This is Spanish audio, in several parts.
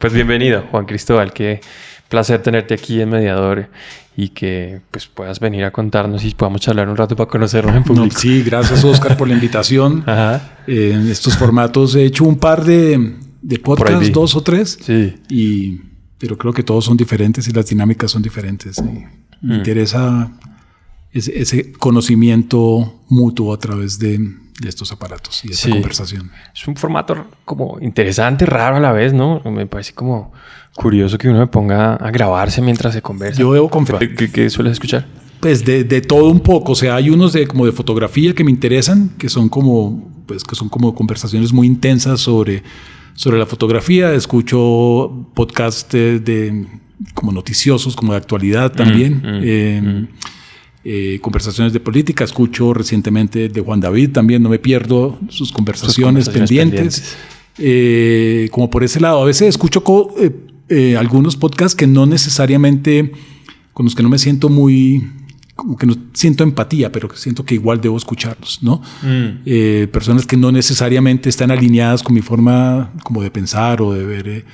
Pues bienvenido, Juan Cristóbal. Qué placer tenerte aquí en Mediador y que pues puedas venir a contarnos y podamos charlar un rato para conocernos en público. No, sí, gracias Oscar por la invitación. Ajá. En estos formatos he hecho un par de podcasts, 2 o 3, sí. Pero creo que todos son diferentes y las dinámicas son diferentes. Me interesa ese conocimiento mutuo a través de estos aparatos y esta conversación. Es un formato como interesante, raro a la vez, ¿no? Me parece como curioso que uno me ponga a grabarse mientras se conversa. Yo debo confesar. ¿Qué sueles escuchar? Pues de todo un poco. O sea, hay unos como de fotografía que me interesan, que son como conversaciones muy intensas sobre la fotografía. Escucho podcasts de como noticiosos, como de actualidad también. Conversaciones de política. Escucho recientemente de Juan David también. No me pierdo sus conversaciones pendientes. Como por ese lado. A veces escucho algunos podcasts que no necesariamente, con los que no me siento como que no siento empatía, pero que siento que igual debo escucharlos, ¿no? Personas que no necesariamente están alineadas con mi forma como de pensar o de ver,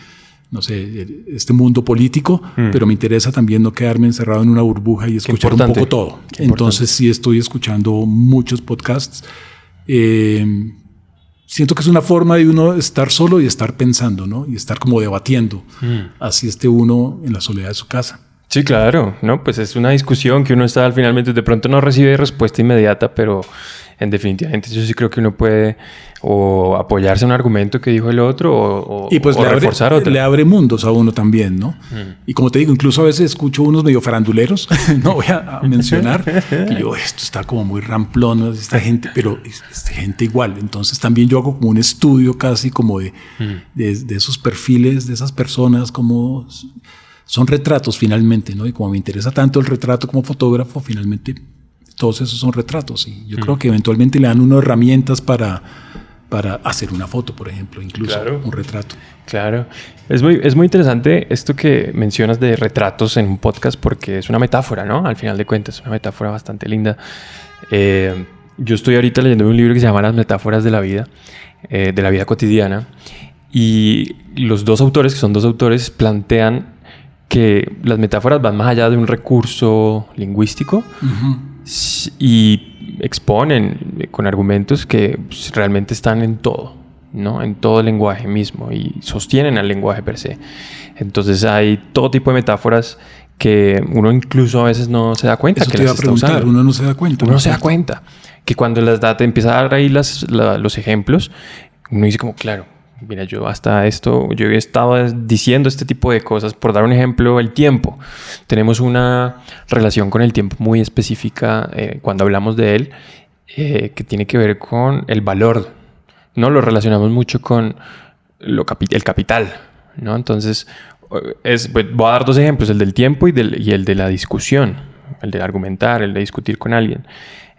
no sé, este mundo político, pero me interesa también no quedarme encerrado en una burbuja y escuchar un poco todo. Entonces sí estoy escuchando muchos podcasts. Siento que es una forma de uno estar solo y estar pensando, ¿no? Y estar como debatiendo. Así esté uno en la soledad de su casa. Sí, claro, ¿no? Pues es una discusión que uno está finalmente, de pronto no recibe respuesta inmediata, pero definitivamente yo sí creo que uno puede o apoyarse en un argumento que dijo el otro o reforzar otro. Le abre mundos a uno también, ¿no? Y como te digo, incluso a veces escucho unos medio faranduleros, no voy a mencionar, que yo, esto está como muy ramplón, esta gente, pero esta gente igual. Entonces también yo hago como un estudio casi como de esos perfiles, de esas personas, como son retratos finalmente, ¿no? Y como me interesa tanto el retrato como fotógrafo, finalmente todos esos son retratos. Y yo creo que eventualmente le dan unas herramientas para hacer una foto, por ejemplo, incluso un retrato. Claro. Es muy interesante esto que mencionas de retratos en un podcast porque es una metáfora, ¿no? Al final de cuentas, es una metáfora bastante linda. Yo estoy ahorita leyendo un libro que se llama Las metáforas de la vida cotidiana. Y los dos autores, que son dos autores, plantean que las metáforas van más allá de un recurso lingüístico y exponen con argumentos que realmente están en todo, ¿no? En todo el lenguaje mismo y sostienen al lenguaje per se. Entonces hay todo tipo de metáforas que uno incluso a veces no se da cuenta. Eso que te iba las a preguntar, está usando. uno no se da cuenta. Uno no se da cuenta que cuando las da te empieza a dar ahí los ejemplos, uno dice como, claro, mira, yo he estado diciendo este tipo de cosas. Por dar un ejemplo, el tiempo. Tenemos una relación con el tiempo muy específica cuando hablamos de él, que tiene que ver con el valor, ¿no? Lo relacionamos mucho con el capital, ¿no? Entonces, voy a dar dos ejemplos, el del tiempo y el de la discusión, el de argumentar, el de discutir con alguien.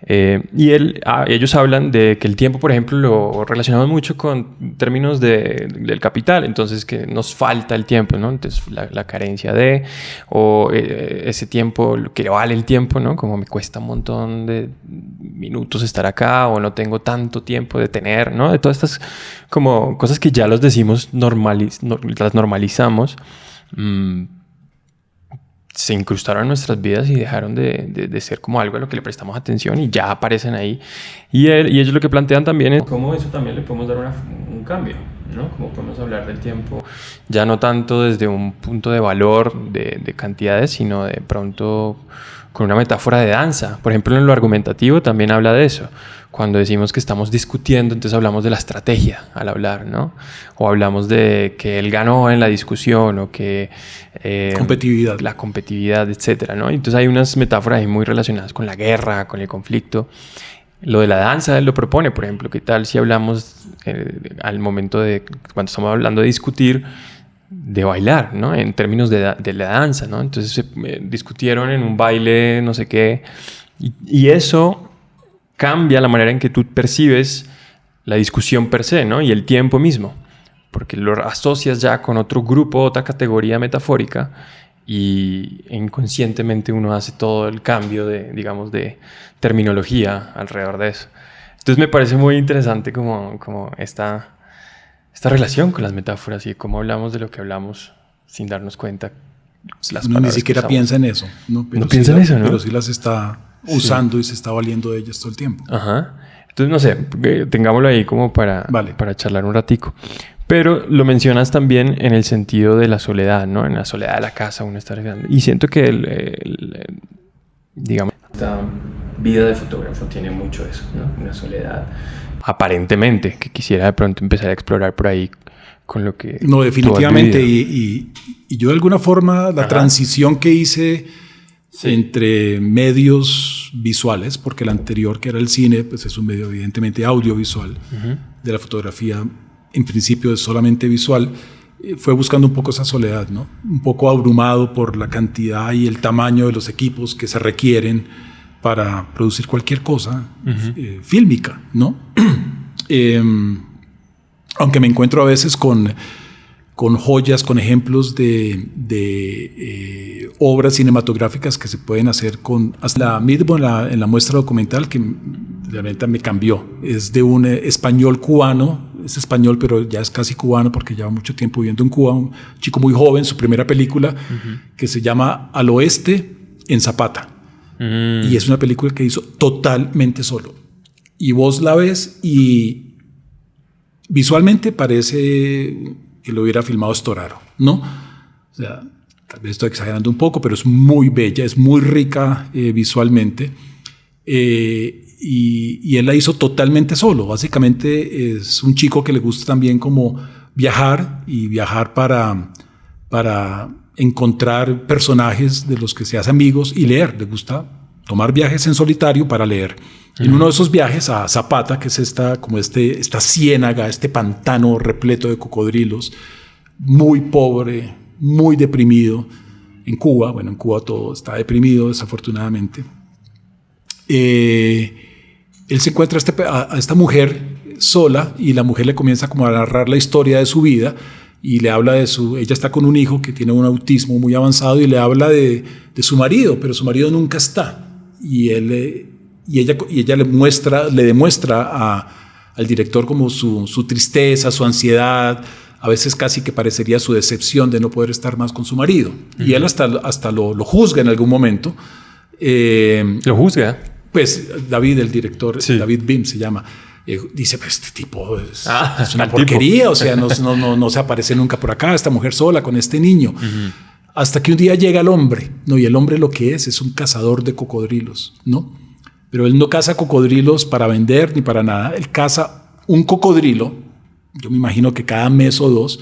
Ellos hablan de que el tiempo, por ejemplo, lo relacionamos mucho con términos del capital, entonces que nos falta el tiempo, ¿no? Entonces la carencia ese tiempo, lo que vale el tiempo, ¿no? Como me cuesta un montón de minutos estar acá o no tengo tanto tiempo de tener, ¿no? De todas estas como cosas que ya los decimos, las normalizamos. Se incrustaron en nuestras vidas y dejaron de ser como algo a lo que le prestamos atención y ya aparecen ahí. Y ellos lo que plantean también es cómo eso también le podemos dar un cambio, ¿no? Cómo podemos hablar del tiempo ya no tanto desde un punto de valor, de cantidades, sino de pronto con una metáfora de danza. Por ejemplo, en lo argumentativo también habla de eso. Cuando decimos que estamos discutiendo, entonces hablamos de la estrategia al hablar, ¿no? O hablamos de que él ganó en la discusión o que... competitividad. La competitividad, etcétera, ¿no? Entonces hay unas metáforas ahí muy relacionadas con la guerra, con el conflicto. Lo de la danza él lo propone, por ejemplo. ¿Qué tal si hablamos al momento de... Cuando estamos hablando de discutir, de bailar, ¿no? En términos de la danza, ¿no? Entonces se discutieron en un baile, no sé qué. Y eso cambia la manera en que tú percibes la discusión per se, ¿no? Y el tiempo mismo. Porque lo asocias ya con otro grupo, otra categoría metafórica y inconscientemente uno hace todo el cambio de terminología alrededor de eso. Entonces me parece muy interesante como esta relación con las metáforas y cómo hablamos de lo que hablamos sin darnos cuenta. Uno ni siquiera piensa en eso. ¿No? No piensa en eso, ¿no? Pero sí las está usando y se está valiendo de ellas todo el tiempo. Ajá. Entonces, no sé, tengámoslo ahí como para charlar un ratico. Pero lo mencionas también en el sentido de la soledad, ¿no? En la soledad de la casa uno está regresando. Y siento que digamos, esta vida de fotógrafo tiene mucho eso, ¿no? Una soledad aparentemente, que quisiera de pronto empezar a explorar por ahí con lo que... No, definitivamente. Y yo de alguna forma la transición que hice entre medios visuales, porque el anterior que era el cine, pues es un medio evidentemente audiovisual, de la fotografía en principio es solamente visual, fue buscando un poco esa soledad, ¿no? Un poco abrumado por la cantidad y el tamaño de los equipos que se requieren para producir cualquier cosa fílmica, ¿no? Aunque me encuentro a veces con joyas, con ejemplos de obras cinematográficas que se pueden hacer con... Hasta mismo en la muestra documental que realmente me cambió. Es de un español cubano, es español pero ya es casi cubano porque lleva mucho tiempo viviendo en Cuba, un chico muy joven, su primera película, que se llama Al Oeste en Zapata. Y es una película que hizo totalmente solo. Y vos la ves y visualmente parece que lo hubiera filmado Storaro, ¿no? O sea, tal vez estoy exagerando un poco, pero es muy bella, es muy rica visualmente. Y él la hizo totalmente solo. Básicamente es un chico que le gusta también como viajar y viajar para encontrar personajes de los que se hace amigos y leer. Le gusta tomar viajes en solitario para leer. En uno de esos viajes a Zapata, que es esta ciénaga, este pantano repleto de cocodrilos, muy pobre, muy deprimido, en Cuba. Bueno, en Cuba todo está deprimido, desafortunadamente. Él se encuentra a esta mujer sola y la mujer le comienza como a narrar la historia de su vida y le habla ella está con un hijo que tiene un autismo muy avanzado y le habla de su marido, pero su marido nunca está. Y ella le demuestra al director como su tristeza, su ansiedad, a veces casi que parecería su decepción de no poder estar más con su marido. Y él hasta lo juzga en algún momento. ¿Lo juzga? Pues David, el director, David Bim se llama, dice, pues este tipo es una porquería, o sea, no se aparece nunca por acá, esta mujer sola con este niño. Hasta que un día llega el hombre, ¿no? Y el hombre lo que es un cazador de cocodrilos, ¿no? Pero él no caza cocodrilos para vender ni para nada. Él caza un cocodrilo, yo me imagino que cada mes o dos,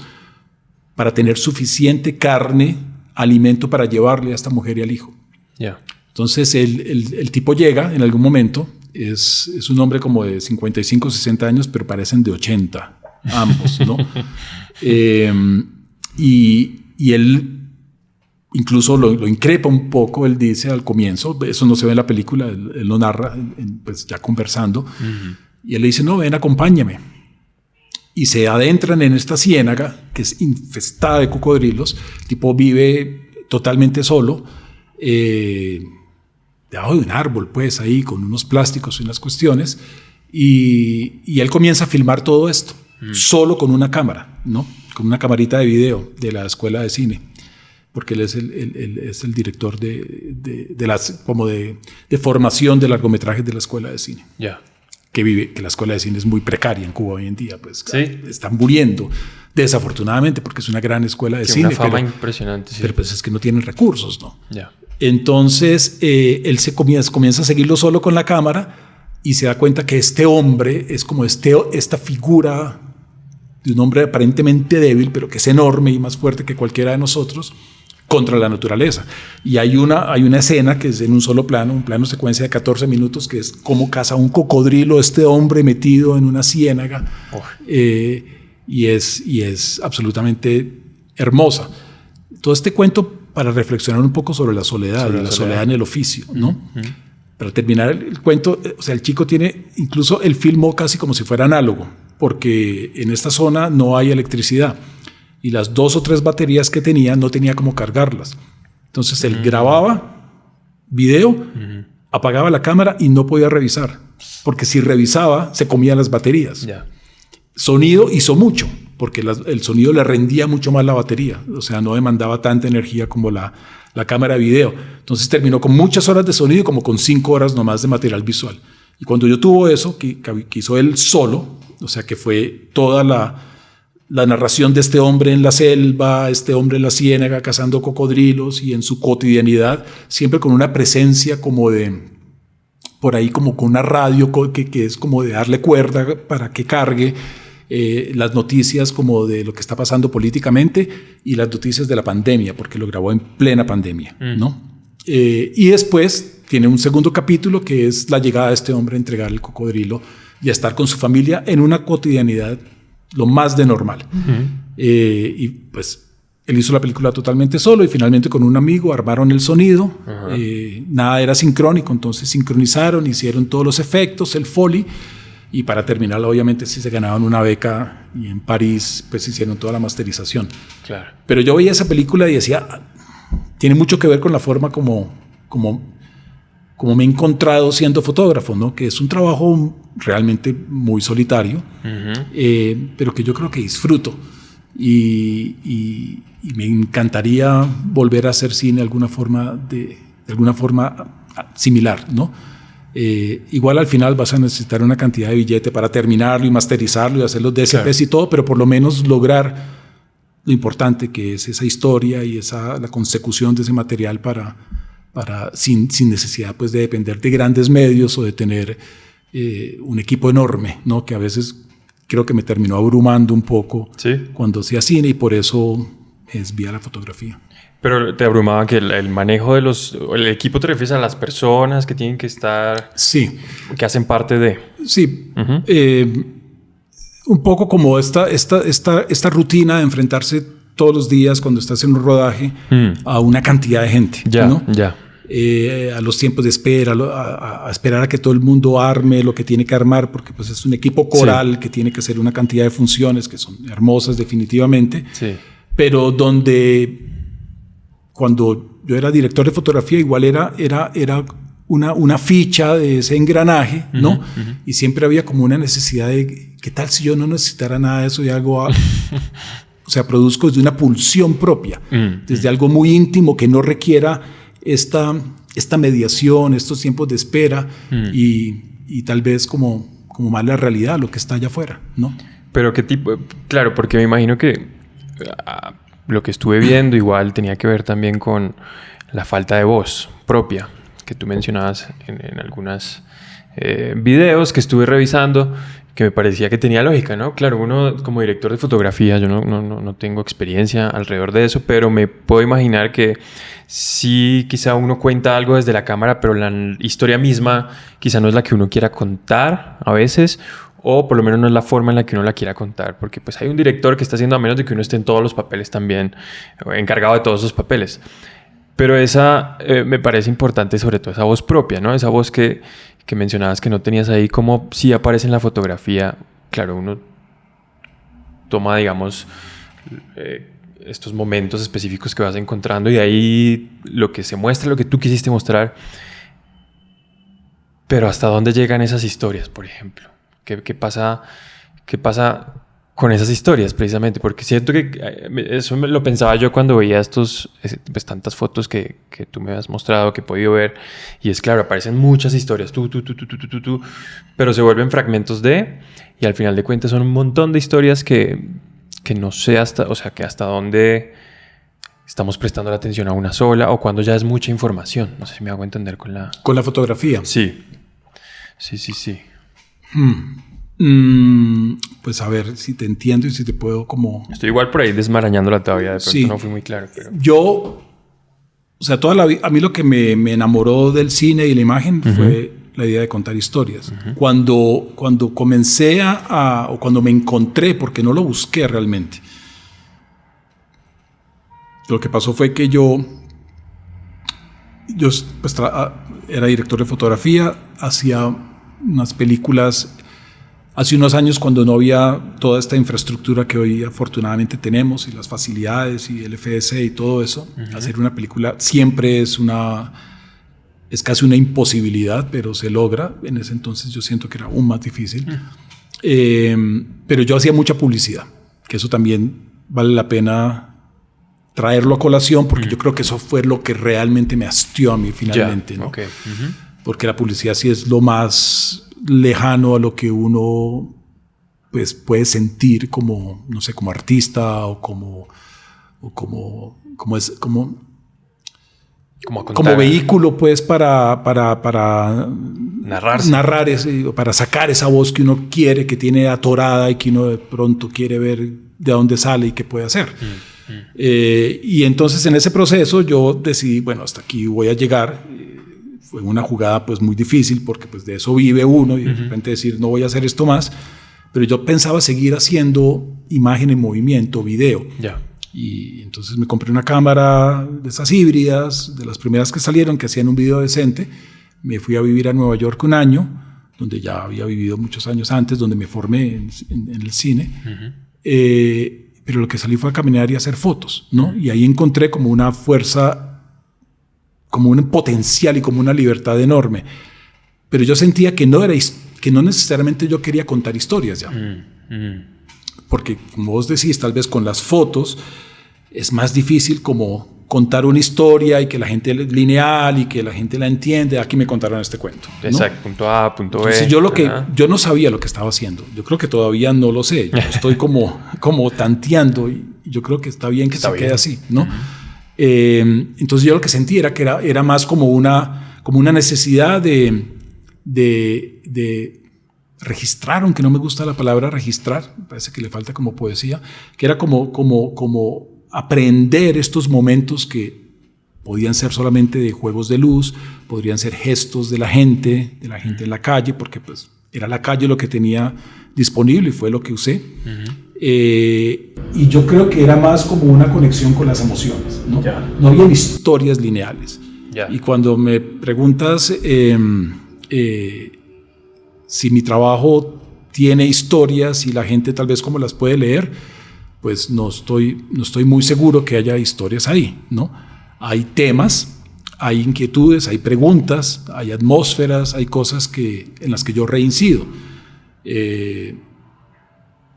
para tener suficiente carne, alimento para llevarle a esta mujer y al hijo. Yeah. Entonces el tipo llega en algún momento, es un hombre como de 55, 60 años, pero parecen de 80, ambos, ¿no? Y él incluso lo increpa un poco. Él dice al comienzo, eso no se ve en la película, él lo narra pues ya conversando, y él le dice, no, ven, acompáñame. Y se adentran en esta ciénaga que es infestada de cocodrilos. El tipo vive totalmente solo, debajo de un árbol, pues ahí con unos plásticos y unas cuestiones, y él comienza a filmar todo esto solo con una cámara, ¿no? Con una camarita de video de la escuela de cine, porque él es el director de formación de largometrajes de la escuela de cine. Yeah. Que la escuela de cine es muy precaria en Cuba hoy en día, pues ¿sí? Están muriendo desafortunadamente porque es una gran escuela de cine, una fama impresionante, sí. Pero pues es que no tienen recursos, ¿no? Yeah. Entonces él comienza a seguirlo solo con la cámara y se da cuenta que este hombre es como esta figura de un hombre aparentemente débil, pero que es enorme y más fuerte que cualquiera de nosotros, contra la naturaleza. Y hay una escena que es en un solo plano, un plano secuencia de 14 minutos, que es cómo caza un cocodrilo este hombre metido en una ciénaga. Y es absolutamente hermosa. Todo este cuento para reflexionar un poco sobre la soledad, la soledad en el oficio, ¿no? Para terminar el cuento, o sea, el chico incluso él filmó casi como si fuera análogo, porque en esta zona no hay electricidad y las 2 o 3 baterías que tenía no tenía cómo cargarlas. Entonces él grababa video, apagaba la cámara y no podía revisar, porque si revisaba se comían las baterías. Yeah. Sonido hizo mucho, porque el sonido le rendía mucho más la batería, o sea, no demandaba tanta energía como la cámara de video. Entonces terminó con muchas horas de sonido, como con 5 horas nomás de material visual. Y cuando yo tuve eso, que hizo él solo, o sea, que fue toda la narración de este hombre en la selva, este hombre en la ciénaga cazando cocodrilos y en su cotidianidad, siempre con una presencia como de, por ahí como con una radio que es como de darle cuerda para que cargue las noticias como de lo que está pasando políticamente y las noticias de la pandemia, porque lo grabó en plena pandemia, ¿no? Y después tiene un segundo capítulo que es la llegada de este hombre a entregar el cocodrilo y a estar con su familia en una cotidianidad lo más de normal. Y pues él hizo la película totalmente solo y finalmente con un amigo armaron el sonido. Nada era sincrónico, entonces sincronizaron, hicieron todos los efectos, el Foley, y para terminarla obviamente sí se ganaban una beca y en París pues hicieron toda la masterización. Claro. Pero yo veía esa película y decía, tiene mucho que ver con la forma como me he encontrado siendo fotógrafo, ¿no? Que es un trabajo realmente muy solitario, pero que yo creo que disfruto y me encantaría volver a hacer cine de alguna forma similar, ¿no? Igual al final vas a necesitar una cantidad de billete para terminarlo y masterizarlo y hacer los DSPs, claro, y todo, pero por lo menos lograr lo importante que es esa historia y la consecución de ese material sin necesidad pues de depender de grandes medios o de tener un equipo enorme, ¿no? Que a veces creo que me terminó abrumando un poco, ¿sí?, cuando hacía cine, y por eso es vía la fotografía. Pero te abrumaba que el manejo de el equipo, te refieres a las personas que tienen que estar, sí, que hacen parte de. Sí, un poco como esta rutina de enfrentarse todos los días cuando estás en un rodaje a una cantidad de gente, ¿no? A los tiempos de espera, a esperar a que todo el mundo arme lo que tiene que armar, porque pues es un equipo coral, sí, que tiene que hacer una cantidad de funciones que son hermosas definitivamente, sí, pero donde cuando yo era director de fotografía igual era una ficha de ese engranaje, ¿no? Y siempre había como una necesidad de, ¿qué tal si yo no necesitara nada de eso y hago o sea, produzco desde una pulsión propia, desde algo muy íntimo que no requiera esta mediación, estos tiempos de espera y tal vez como más la realidad, lo que está allá afuera, ¿no? Pero qué tipo, claro, porque me imagino que lo que estuve viendo igual tenía que ver también con la falta de voz propia que tú mencionabas en algunos videos que estuve revisando, que me parecía que tenía lógica, ¿no? Claro, uno como director de fotografía, yo no tengo experiencia alrededor de eso, pero me puedo imaginar que sí, quizá uno cuenta algo desde la cámara, pero la historia misma quizá no es la que uno quiera contar a veces, o por lo menos no es la forma en la que uno la quiera contar, porque pues hay un director que está haciendo, a menos de que uno esté en todos los papeles también, encargado de todos esos papeles. Pero esa me parece importante, sobre todo esa voz propia, ¿no? Esa voz que mencionabas que no tenías ahí, como si aparece en la fotografía. Claro, uno toma, digamos, estos momentos específicos que vas encontrando y de ahí lo que se muestra, lo que tú quisiste mostrar. Pero ¿hasta dónde llegan esas historias, por ejemplo? ¿Qué pasa con esas historias, precisamente? Porque siento que eso lo pensaba yo cuando veía pues, tantas fotos que tú me has mostrado, que he podido ver, y es claro, aparecen muchas historias, pero se vuelven fragmentos y al final de cuentas son un montón de historias que no sé hasta dónde estamos prestando la atención a una sola, o cuando ya es mucha información. No sé si me hago entender con la fotografía. Sí. Pues a ver si te entiendo y si te puedo como... Estoy igual por ahí desmarañándola todavía, de pronto sí. No fui muy claro. Pero... Yo, o sea, toda la vida, a mí lo que me enamoró del cine y la imagen fue la idea de contar historias. Cuando comencé o cuando me encontré, porque no lo busqué realmente, lo que pasó fue que yo pues, era director de fotografía, hacía unas películas hace unos años cuando no había toda esta infraestructura que hoy afortunadamente tenemos y las facilidades y el FDC y todo eso. Hacer una película siempre es casi una imposibilidad, pero se logra. En ese entonces yo siento que era aún más difícil. Pero yo hacía mucha publicidad. que eso también vale la pena traerlo a colación, porque yo creo que eso fue lo que realmente me hastió a mí finalmente, ¿no? Okay. Porque la publicidad sí es lo más lejano a lo que uno pues puede sentir como, no sé, como artista o como vehículo pues para narrar para sacar esa voz que uno quiere, que tiene atorada y que uno de pronto quiere ver de dónde sale y qué puede hacer. Y entonces en ese proceso yo decidí, bueno, hasta aquí voy a llegar. Fue una jugada pues muy difícil porque pues de eso vive uno y de repente decir no voy a hacer esto más, pero yo pensaba seguir haciendo imagen en movimiento, video. Y entonces me compré una cámara de esas híbridas, de las primeras que salieron, que hacían un video decente. Me fui a vivir a Nueva York un año, donde ya había vivido muchos años antes, donde me formé en el cine. Pero lo que salí fue a caminar y a hacer fotos, ¿no? Y ahí encontré como una fuerza, como un potencial y como una libertad enorme. Pero yo sentía que no necesariamente yo quería contar historias ya. Porque, como vos decís, tal vez con las fotos es más difícil como contar una historia y que la gente lineal y que la gente la entiende. Aquí me contaron este cuento, ¿no? Exacto, punto A, punto B. Entonces yo no sabía lo que estaba haciendo. Yo creo que todavía no lo sé. Yo estoy como tanteando y yo creo que está bien que se quede así, ¿no? Entonces yo lo que sentí era que era más como una necesidad de registrar, aunque no me gusta la palabra registrar, me parece que le falta como poesía, que era como aprender estos momentos que podían ser solamente de juegos de luz, podrían ser gestos de la gente en la calle, porque pues era la calle lo que tenía disponible y fue lo que usé. Y yo creo que era más como una conexión con las emociones, ¿no? No había historias lineales. Y cuando me preguntas si mi trabajo tiene historias y la gente tal vez cómo las puede leer, pues no estoy muy seguro que haya historias ahí, ¿no? Hay temas, hay inquietudes, hay preguntas, hay atmósferas, hay cosas en las que yo reincido.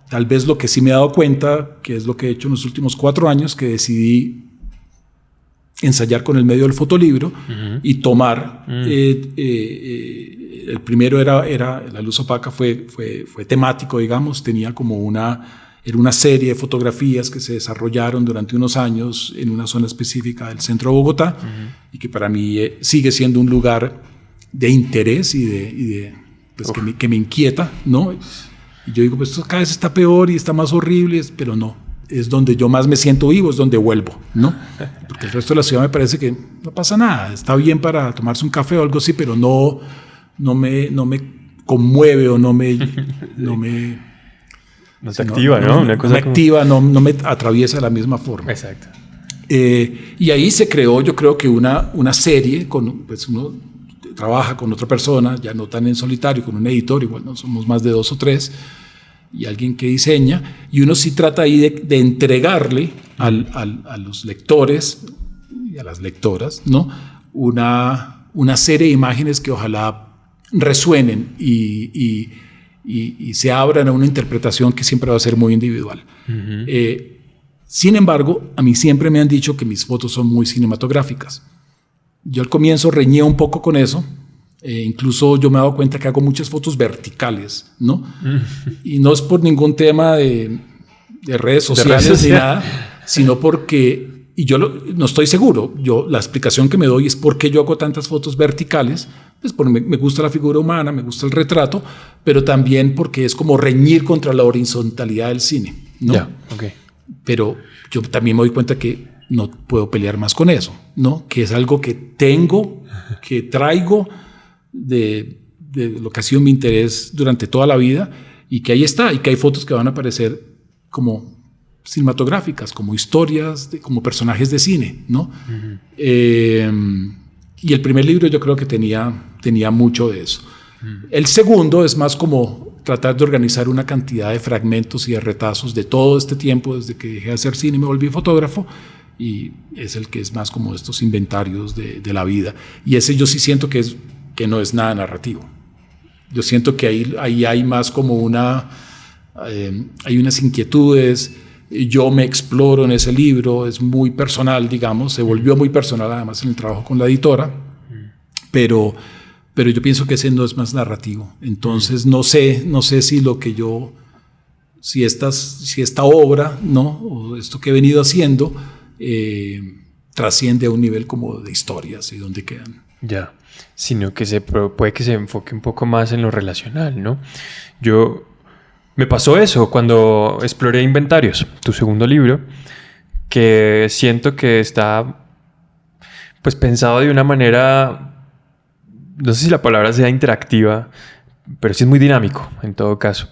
Tal vez lo que sí me he dado cuenta, que es lo que he hecho en los últimos 4 años, que decidí ensayar con el medio del fotolibro y tomar el primero era La luz opaca, fue temático, digamos, tenía como era una serie de fotografías que se desarrollaron durante unos años en una zona específica del centro de Bogotá y que para mí sigue siendo un lugar de interés y pues que me inquieta, ¿no? Y yo digo, pues esto cada vez está peor y está más horrible, pero no, es donde yo más me siento vivo, es donde vuelvo, ¿no? Porque el resto de la ciudad me parece que no pasa nada, está bien para tomarse un café o algo así, pero no me conmueve o no me te activa, ¿no? No me activa, no me atraviesa de la misma forma. Exacto. Y ahí se creó, yo creo que una serie, pues uno trabaja con otra persona, ya no tan en solitario, con un editor, igual no somos más de 2 o 3, y alguien que diseña, y uno sí trata ahí de entregarle a los lectores y a las lectoras, ¿no? Una serie de imágenes que ojalá resuenen y se abran a una interpretación que siempre va a ser muy individual. Sin embargo, a mí siempre me han dicho que mis fotos son muy cinematográficas. Yo al comienzo reñía un poco con eso. Incluso yo me he dado cuenta que hago muchas fotos verticales, ¿no? Y no es por ningún tema de redes sociales ni nada, sino porque, y yo no estoy seguro, la explicación que me doy es por qué yo hago tantas fotos verticales, pues porque me gusta la figura humana, me gusta el retrato, pero también porque es como reñir contra la horizontalidad del cine, ¿no? Pero yo también me doy cuenta que no puedo pelear más con eso, ¿no? Que es algo que tengo, que traigo de lo que ha sido mi interés durante toda la vida y que ahí está, y que hay fotos que van a aparecer como cinematográficas, como historias, como personajes de cine, ¿no? Y el primer libro yo creo que tenía mucho de eso. El segundo es más como tratar de organizar una cantidad de fragmentos y de retazos de todo este tiempo, desde que dejé de hacer cine y me volví fotógrafo, y es el que es más como estos inventarios de la vida. Y ese yo sí siento que no es nada narrativo. Yo siento que ahí hay más como hay unas inquietudes, yo me exploro en ese libro, es muy personal, digamos, se volvió muy personal además en el trabajo con la editora, pero yo pienso que ese no es más narrativo. Entonces no sé si lo que yo, si esta obra, ¿no? O esto que he venido haciendo trasciende a un nivel como de historias y dónde quedan. Ya, sino que puede que se enfoque un poco más en lo relacional, ¿no? Me pasó eso cuando exploré Inventarios, tu segundo libro, que siento que está pues pensado de una manera, no sé si la palabra sea interactiva, pero sí es muy dinámico en todo caso.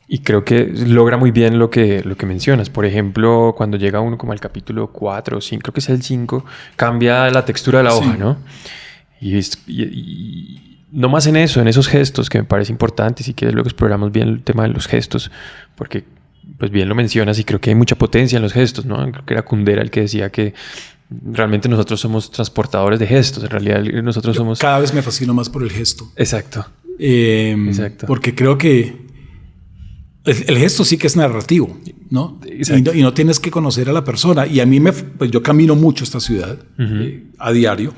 Y creo que logra muy bien lo que mencionas. Por ejemplo, cuando llega uno como al capítulo 4 o 5, creo que es el 5, cambia la textura de la hoja, ¿no? Y no más en eso, en esos gestos que me parece importante. Si quieres luego exploramos bien el tema de los gestos, porque pues bien lo mencionas y creo que hay mucha potencia en los gestos, ¿no? Creo que era Kundera el que decía que realmente nosotros somos transportadores de gestos. En realidad nosotros somos... Cada vez me fascino más por el gesto. Exacto. Exacto. Porque creo que el gesto sí que es narrativo, ¿no? Y no tienes que conocer a la persona. Y a mí pues yo camino mucho esta ciudad a diario.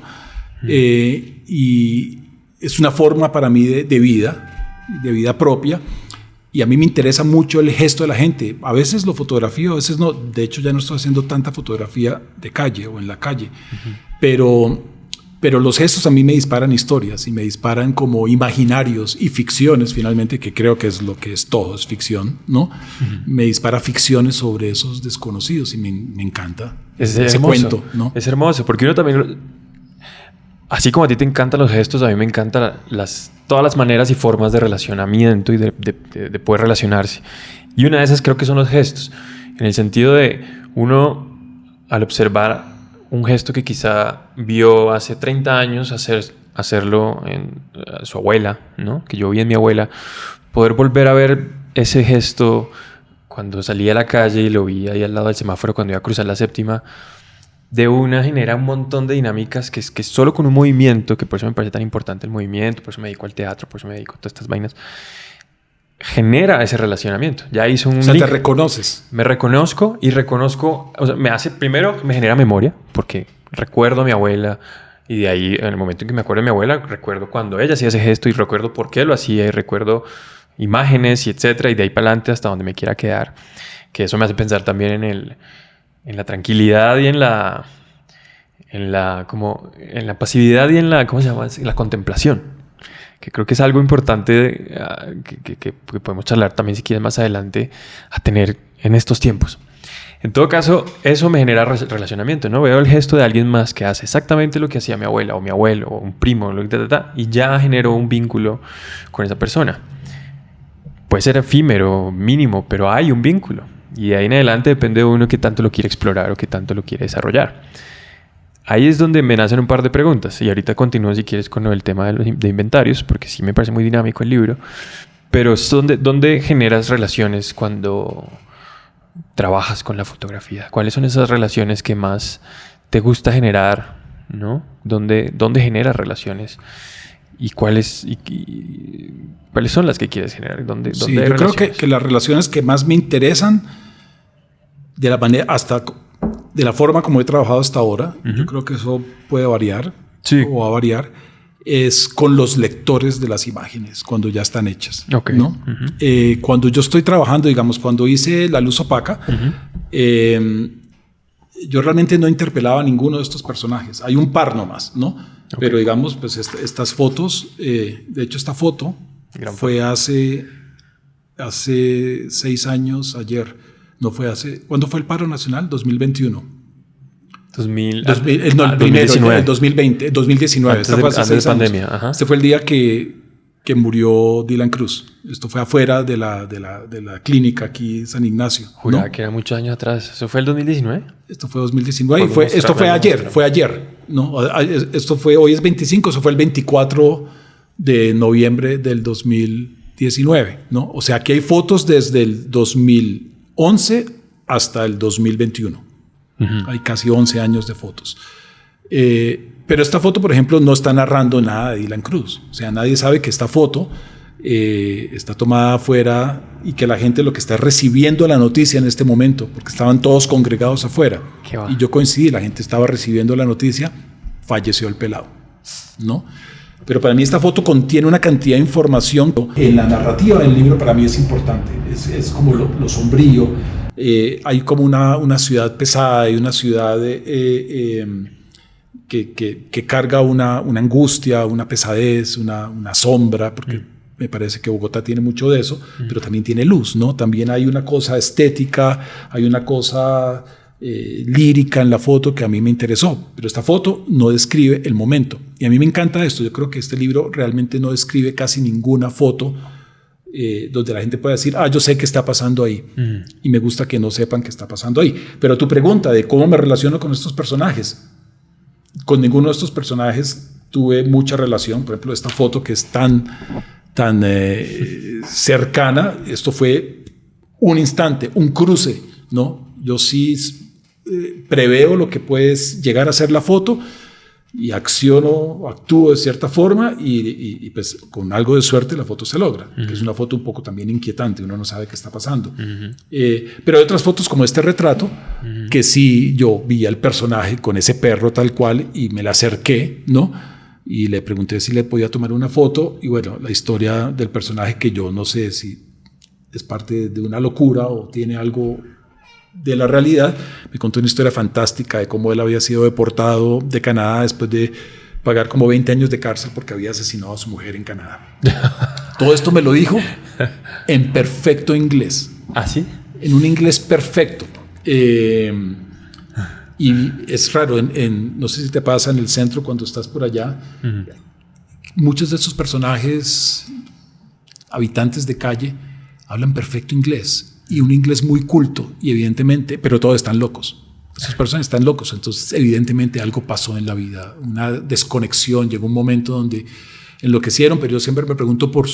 Y es una forma para mí de vida propia. Y a mí me interesa mucho el gesto de la gente. A veces lo fotografío, a veces no. De hecho, ya no estoy haciendo tanta fotografía de calle o en la calle. Pero los gestos a mí me disparan historias y me disparan como imaginarios y ficciones, finalmente, que creo que es lo que es todo, es ficción, ¿no? Me dispara ficciones sobre esos desconocidos y me encanta ese cuento, ¿no? Es hermoso, porque uno también... Así como a ti te encantan los gestos, a mí me encantan todas las maneras y formas de relacionamiento y de poder relacionarse. Y una de esas creo que son los gestos. En el sentido de uno, al observar un gesto que quizá vio hace 30 años hacerlo en su abuela, ¿no? Que yo vi en mi abuela, poder volver a ver ese gesto cuando salí a la calle y lo vi ahí al lado del semáforo cuando iba a cruzar la séptima, de una genera un montón de dinámicas que solo con un movimiento, que por eso me parece tan importante el movimiento, por eso me dedico al teatro, por eso me dedico a todas estas vainas, genera ese relacionamiento. Ya hizo un link. Te reconoces. Me reconozco y reconozco, o sea, primero me genera memoria, porque recuerdo a mi abuela y de ahí, en el momento en que me acuerdo de mi abuela, recuerdo cuando ella hacía ese gesto y recuerdo por qué lo hacía y recuerdo imágenes y etcétera, y de ahí para adelante hasta donde me quiera quedar. Que eso me hace pensar también en la tranquilidad y en la pasividad y en la, ¿cómo se llama? En la contemplación, que creo que es algo importante que podemos charlar también si quieres más adelante a tener en estos tiempos. En todo caso, eso me genera relacionamiento, ¿no? Veo el gesto de alguien más que hace exactamente lo que hacía mi abuela o mi abuelo o un primo y ya generó un vínculo con esa persona. Puede ser efímero, mínimo, pero hay un vínculo. Y de ahí en adelante depende de uno qué tanto lo quiere explorar o qué tanto lo quiere desarrollar. Ahí es donde me nacen un par de preguntas. Y ahorita continúo si quieres con el tema de inventarios, porque sí me parece muy dinámico el libro. Pero ¿dónde generas relaciones cuando trabajas con la fotografía? ¿Cuáles son esas relaciones que más te gusta generar, ¿no? ¿Dónde generas relaciones? ¿Y cuáles son las que quieres generar? ¿Dónde sí, yo creo que las relaciones que más me interesan de la forma como he trabajado hasta ahora, yo creo que eso puede variar o va a variar, es con los lectores de las imágenes cuando ya están hechas, ¿no? Cuando yo estoy trabajando, digamos, cuando hice La luz opaca, yo realmente no interpelaba a ninguno de estos personajes. Hay un par nomás, ¿no? Pero digamos, pues estas fotos, de hecho esta foto fue hace 6 años, ayer, no fue hace, ¿cuándo fue el paro nacional? 2021. 2019. 2019. Esta fue hace 6 años. Pandemia. Ajá. Este fue el día que murió Dylan Cruz. Esto fue afuera de la clínica aquí, San Ignacio. Juraba, ¿no? Que era muchos años atrás. ¿Eso fue el 2019? Esto fue 2019. Esto fue ayer. ¿No? Hoy es 25, eso fue el 24 de noviembre del 2019. ¿No? O sea, aquí hay fotos desde el 2011 hasta el 2021. Hay casi 11 años de fotos. Pero esta foto, por ejemplo, no está narrando nada de Dylan Cruz. O sea, nadie sabe que esta foto está tomada afuera y que la gente lo que está recibiendo la noticia en este momento, porque estaban todos congregados afuera. Y yo coincidí, la gente estaba recibiendo la noticia, falleció el pelado, ¿no? Pero para mí esta foto contiene una cantidad de información. En la narrativa del libro para mí es importante, es como lo sombrío. Hay como una ciudad pesada y una ciudad que carga una angustia, una pesadez, una sombra, porque me parece que Bogotá tiene mucho de eso, pero también tiene luz, ¿no? También hay una cosa estética, hay una cosa lírica en la foto que a mí me interesó, pero esta foto no describe el momento. Y a mí me encanta esto. Yo creo que este libro realmente no describe casi ninguna foto donde la gente pueda decir, yo sé qué está pasando ahí. Y me gusta que no sepan qué está pasando ahí. Pero tu pregunta de cómo me relaciono con estos personajes, con ninguno de estos personajes tuve mucha relación. Por ejemplo, esta foto que es tan cercana, esto fue un instante, un cruce, ¿no? Yo sí preveo lo que puede llegar a ser la foto y actúo de cierta forma y pues con algo de suerte la foto se logra, que es una foto un poco también inquietante, uno no sabe qué está pasando. Pero hay otras fotos como este retrato, que sí yo vi al personaje con ese perro tal cual y me le acerqué, ¿no? Y le pregunté si le podía tomar una foto y bueno, la historia del personaje, que yo no sé si es parte de una locura o tiene algo de la realidad, me contó una historia fantástica de cómo él había sido deportado de Canadá después de pagar como 20 años de cárcel porque había asesinado a su mujer en Canadá. Todo esto me lo dijo en perfecto inglés. ¿Ah, sí? En un inglés perfecto. Y es raro, no sé si te pasa en el centro cuando estás por allá, muchos de estos personajes, habitantes de calle, hablan perfecto inglés y un inglés muy culto y evidentemente, pero todos están locos. Esas personas están locos, entonces evidentemente algo pasó en la vida, una desconexión, llegó un momento donde enloquecieron, pero yo siempre me pregunto por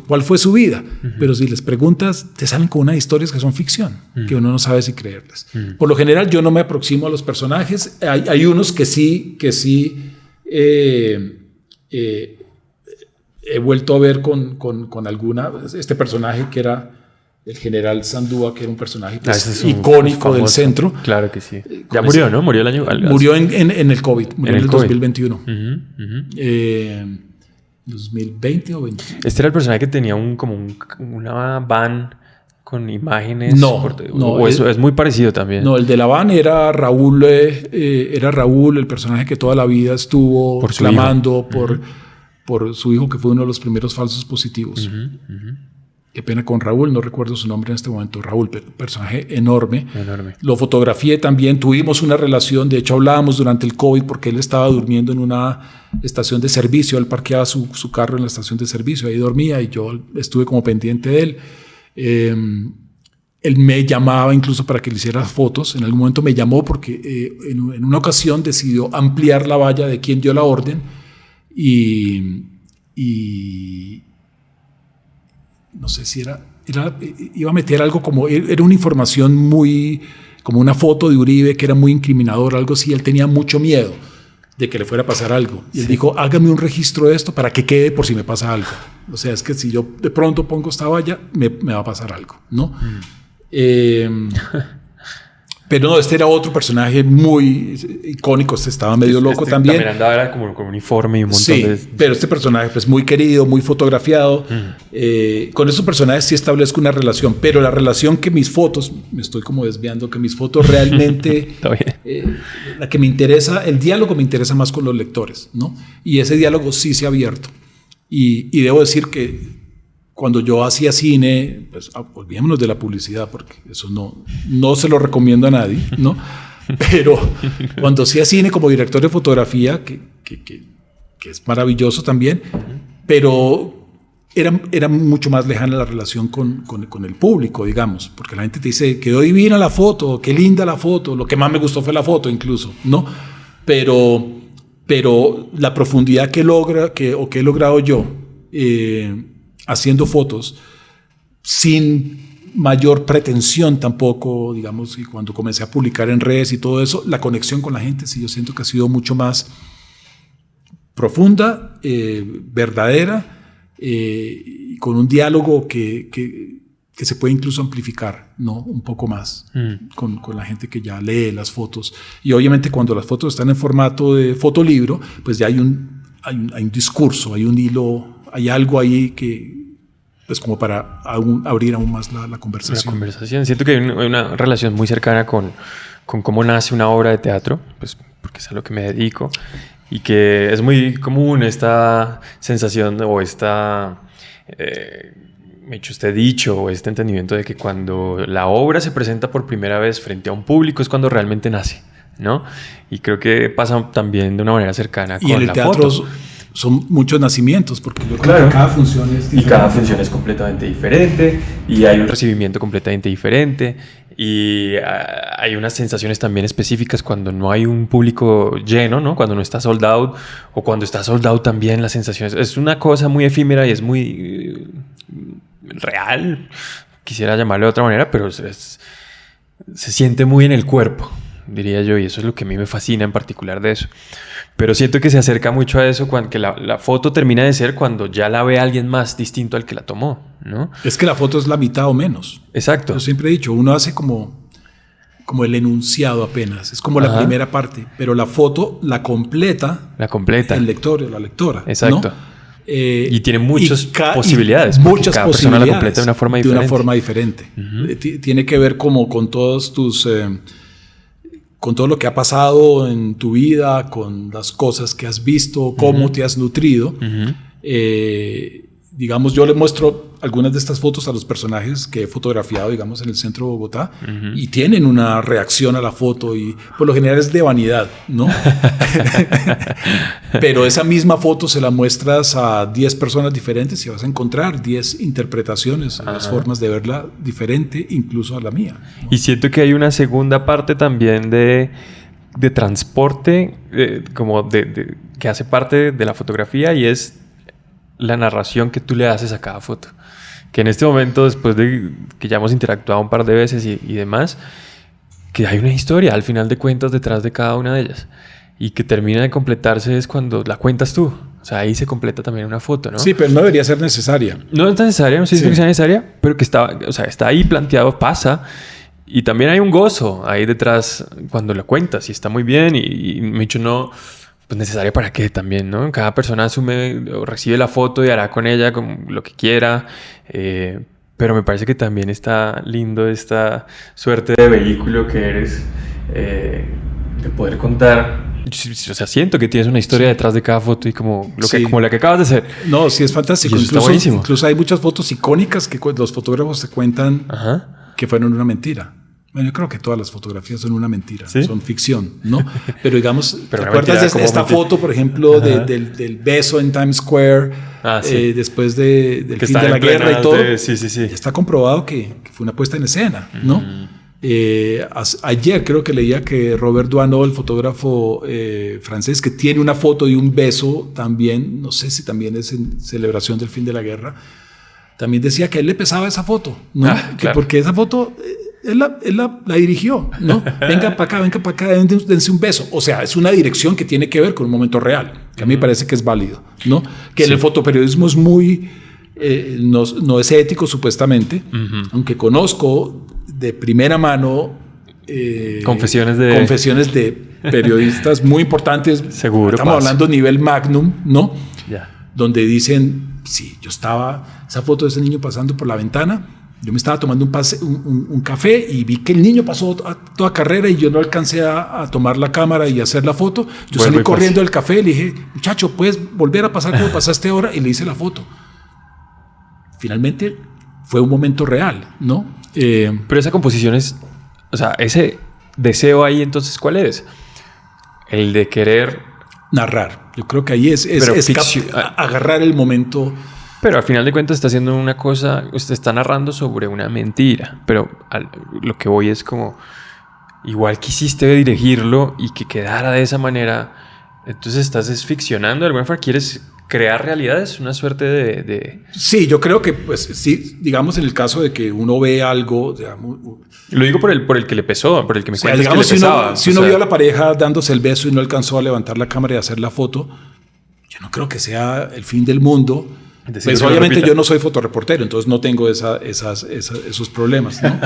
cuál fue su vida, pero si les preguntas te salen con unas historias que son ficción, que uno no sabe si creerles. Por lo general yo no me aproximo a los personajes, hay unos que sí he vuelto a ver con alguna, este personaje que era el general Sandúa, que era un personaje icónico del centro. Claro que sí. Ya murió, ¿no? Murió el año. Murió en el COVID, murió en el 2021. 2020 o 20. Este era el personaje que tenía una van con imágenes. No, eso es muy parecido también. No, el de la van era Raúl, el personaje que toda la vida estuvo clamando por su hijo, que fue uno de los primeros falsos positivos. Qué pena con Raúl, no recuerdo su nombre en este momento. Raúl, personaje enorme. Lo fotografié también, tuvimos una relación, de hecho hablábamos durante el COVID porque él estaba durmiendo en una estación de servicio, él parqueaba su carro en la estación de servicio, ahí dormía y yo estuve como pendiente de él. Él me llamaba incluso para que le hiciera fotos, en algún momento me llamó porque en una ocasión decidió ampliar la valla de quien dio la orden y no sé si iba a meter algo como, era una información muy, como una foto de Uribe que era muy incriminadora, algo así. Él tenía mucho miedo de que le fuera a pasar algo. Y él dijo, hágame un registro de esto para que quede por si me pasa algo. O sea, es que si yo de pronto pongo esta valla, me va a pasar algo, ¿no? Pero no, este era otro personaje muy icónico, estaba medio loco también. También andaba era como con uniforme y un montón de... pero este personaje pues muy querido, muy fotografiado. Con esos personajes sí establezco una relación, pero la relación que mis fotos, me estoy como desviando, que mis fotos realmente... la que me interesa, el diálogo me interesa más con los lectores, ¿no? Y ese diálogo sí se ha abierto. Y debo decir que cuando yo hacía cine, pues olvidémonos de la publicidad porque eso no se lo recomiendo a nadie, ¿no? Pero cuando hacía cine como director de fotografía, que es maravilloso también, pero era mucho más lejana la relación con el público, digamos, porque la gente te dice, quedó divina la foto, qué linda la foto, lo que más me gustó fue la foto incluso, ¿no? Pero la profundidad que he logrado yo, haciendo fotos sin mayor pretensión tampoco, digamos, y cuando comencé a publicar en redes y todo eso, la conexión con la gente sí yo siento que ha sido mucho más profunda, verdadera, y con un diálogo que se puede incluso amplificar, ¿no? Un poco más con la gente que ya lee las fotos. Y obviamente cuando las fotos están en formato de fotolibro, pues ya hay un discurso, hay un hilo, hay algo ahí que, pues como para abrir aún más la conversación. La conversación. Siento que hay una relación muy cercana con cómo nace una obra de teatro, pues porque es a lo que me dedico, y que es muy común esta sensación o este dicho o este entendimiento de que cuando la obra se presenta por primera vez frente a un público es cuando realmente nace, ¿no? Y creo que pasa también de una manera cercana con la foto. Y en el teatro son muchos nacimientos, porque yo creo que cada función es diferente. Y cada función es completamente diferente, y hay un recibimiento completamente diferente, y hay unas sensaciones también específicas cuando no hay un público lleno, ¿no? Cuando no está sold out, o cuando está sold out también las sensaciones. Es una cosa muy efímera y es muy real, quisiera llamarlo de otra manera, pero se siente muy en el cuerpo, diría yo, y eso es lo que a mí me fascina en particular de eso. Pero siento que se acerca mucho a eso cuando que la foto termina de ser cuando ya la ve alguien más distinto al que la tomó, ¿no? Es que la foto es la mitad o menos. Exacto. Yo siempre he dicho, uno hace como el enunciado apenas, es como la primera parte, pero la foto la completa el lector o la lectora. Exacto. ¿no? Y tiene muchas posibilidades. Muchas cada posibilidades. Persona la completa de una forma diferente. Tiene que ver como con todos tus... con todo lo que ha pasado en tu vida, con las cosas que has visto, cómo te has nutrido. Digamos, yo le muestro algunas de estas fotos a los personajes que he fotografiado, digamos, en el centro de Bogotá, y tienen una reacción a la foto, y por lo general es de vanidad, ¿no? Pero esa misma foto se la muestras a 10 personas diferentes y vas a encontrar 10 interpretaciones, 10 formas de verla diferente, incluso a la mía, ¿no? Y siento que hay una segunda parte también de transporte, que hace parte de la fotografía, y es la narración que tú le haces a cada foto. Que en este momento, después de que ya hemos interactuado un par de veces y demás, que hay una historia al final de cuentas detrás de cada una de ellas. Y que termina de completarse es cuando la cuentas tú. O sea, ahí se completa también una foto, ¿no? Sí, pero no debería ser necesaria. No es necesaria, no sé si es necesaria, pero que está ahí planteado, pasa. Y también hay un gozo ahí detrás cuando la cuentas y está muy bien. Y me he dicho, no... Pues necesaria para qué también, ¿no? Cada persona asume o recibe la foto y hará con ella como lo que quiera. Pero me parece que también está lindo esta suerte de vehículo que eres, de poder contar. O sea, siento que tienes una historia detrás de cada foto y como la que acabas de hacer. No, sí, es fantástico. Incluso hay muchas fotos icónicas que los fotógrafos se cuentan que fueron una mentira. Bueno, yo creo que todas las fotografías son una mentira, ¿sí? Son ficción, ¿no? Pero digamos, ¿te acuerdas de esta foto, por ejemplo, del beso en Times Square, después del fin de la guerra y todo? Sí. Ya está comprobado que fue una puesta en escena, ¿no? Ayer creo que leía que Robert Doisneau, el fotógrafo francés, que tiene una foto de un beso también, no sé si también es en celebración del fin de la guerra, también decía que a él le pesaba esa foto, ¿no? Claro. Porque esa foto... Él la dirigió, ¿no? Venga para acá, dense un beso. O sea, es una dirección que tiene que ver con un momento real, que a mí me parece que es válido, ¿no? Que en el fotoperiodismo es muy... no es ético, supuestamente, aunque conozco de primera mano... confesiones de periodistas muy importantes. Seguro. Estamos hablando nivel Magnum, ¿no? Ya. Donde dicen, sí, esa foto de ese niño pasando por la ventana... Yo me estaba tomando un café y vi que el niño pasó a toda carrera y yo no alcancé a tomar la cámara y hacer la foto. Yo salí corriendo del café y le dije, muchacho, ¿puedes volver a pasar como pasaste ahora? Y le hice la foto. Finalmente fue un momento real, ¿no? Pero esa composición es... O sea, ese deseo ahí, entonces, ¿cuál es? El de querer... narrar. Yo creo que ahí es agarrar el momento... Pero al final de cuentas está haciendo una cosa, usted está narrando sobre una mentira, pero lo que voy es como, igual quisiste dirigirlo y que quedara de esa manera, entonces estás ficcionando, de alguna forma quieres crear realidades, una suerte de... Sí, yo creo que, pues sí, digamos en el caso de que uno ve algo... Digamos, lo digo por el que le pesó, por el que me cuentas digamos, que le pesaba. Si uno vio a la pareja dándose el beso y no alcanzó a levantar la cámara y hacer la foto, yo no creo que sea el fin del mundo. Pues obviamente yo no soy fotoreportero, entonces no tengo esos problemas, ¿no?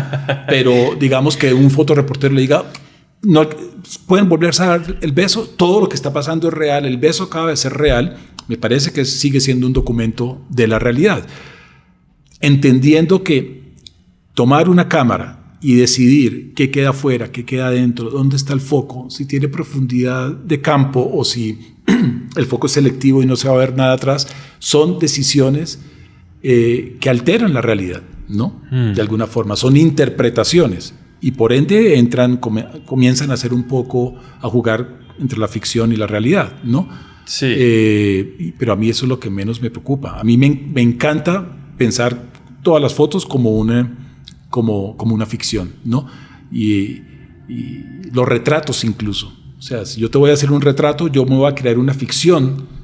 Pero digamos que un fotoreportero le diga, no, pueden volverse a dar el beso, todo lo que está pasando es real, el beso acaba de ser real, me parece que sigue siendo un documento de la realidad. Entendiendo que tomar una cámara y decidir qué queda afuera, qué queda adentro, dónde está el foco, si tiene profundidad de campo o si el foco es selectivo y no se va a ver nada atrás, son decisiones que alteran la realidad, ¿no? De alguna forma, son interpretaciones y por ende comienzan a ser un poco a jugar entre la ficción y la realidad, ¿no? Sí. Pero a mí eso es lo que menos me preocupa. A mí me encanta pensar todas las fotos como una ficción, ¿no? Y los retratos incluso. O sea, si yo te voy a hacer un retrato, yo me voy a crear una ficción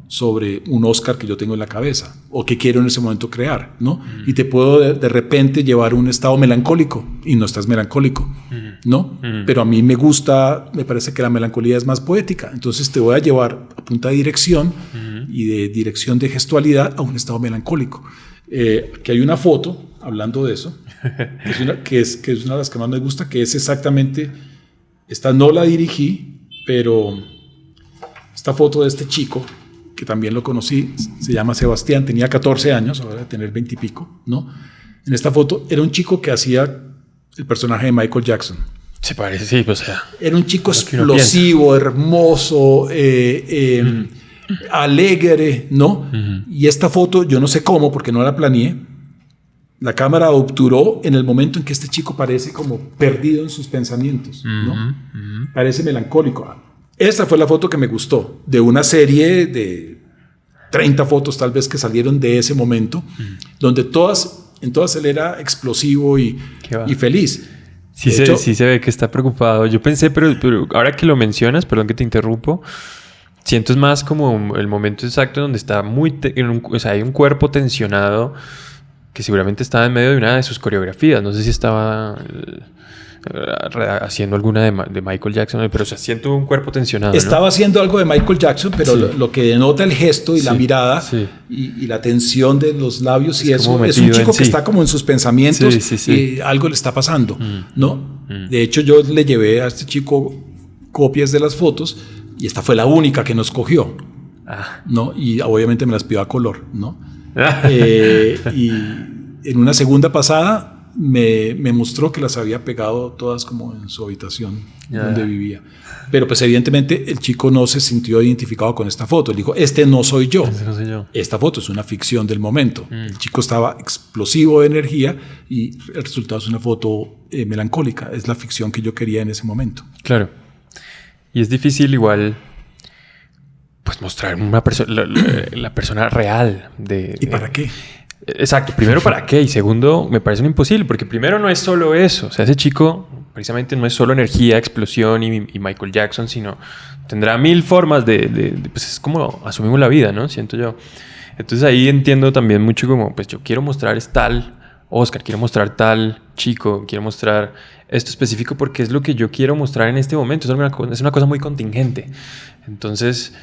sobre un Oscar que yo tengo en la cabeza o que quiero en ese momento crear, ¿no? Y te puedo de repente llevar a un estado melancólico y no estás melancólico, ¿no? Pero a mí me parece que la melancolía es más poética. Entonces te voy a llevar a punta de dirección y de dirección de gestualidad a un estado melancólico. Que hay una foto, hablando de eso, que es una de las que más me gusta, que es exactamente, esta no la dirigí, pero esta foto de este chico, que también lo conocí, se llama Sebastián, tenía 14 años, ahora debe tener 20 y pico, ¿no? En esta foto era un chico que hacía el personaje de Michael Jackson. Se parece, sí, o sea. Era un chico explosivo, hermoso, alegre, ¿no? Y esta foto, yo no sé cómo, porque no la planeé, la cámara obturó en el momento en que este chico parece como perdido en sus pensamientos, ¿no? Parece melancólico. Esta fue la foto que me gustó, de una serie de 30 fotos tal vez que salieron de ese momento, donde en todas él era explosivo y feliz. Sí se ve que está preocupado. Yo pensé, pero ahora que lo mencionas, perdón que te interrumpo, siento es más como el momento exacto donde está o sea, hay un cuerpo tensionado que seguramente estaba en medio de una de sus coreografías. No sé si estaba haciendo alguna de Michael Jackson, pero o sea, siento un cuerpo tensionado. Estaba haciendo algo de Michael Jackson, pero lo que denota el gesto y la mirada y la tensión de los labios y eso, es un chico que está como en sus pensamientos y algo le está pasando, ¿no? De hecho, yo le llevé a este chico copias de las fotos y esta fue la única que nos cogió, ¿no? Y obviamente me las pidió a color, ¿no? Y en una segunda pasada me mostró que las había pegado todas como en su habitación donde vivía. Pero pues evidentemente el chico no se sintió identificado con esta foto. Él dijo, no soy yo. Esta foto es una ficción del momento. El chico estaba explosivo de energía y el resultado es una foto melancólica. Es la ficción que yo quería en ese momento. Claro. Y es difícil igual pues mostrar la persona real ¿Y para qué? Exacto, primero para qué y segundo me parece un imposible porque primero no es solo eso, o sea, ese chico precisamente no es solo energía, explosión y Michael Jackson, sino tendrá 1000 formas pues es como asumimos la vida, ¿no? Siento yo. Entonces ahí entiendo también mucho como pues yo quiero mostrar tal Oscar, quiero mostrar tal chico, quiero mostrar esto específico porque es lo que yo quiero mostrar en este momento, es una cosa muy contingente. Entonces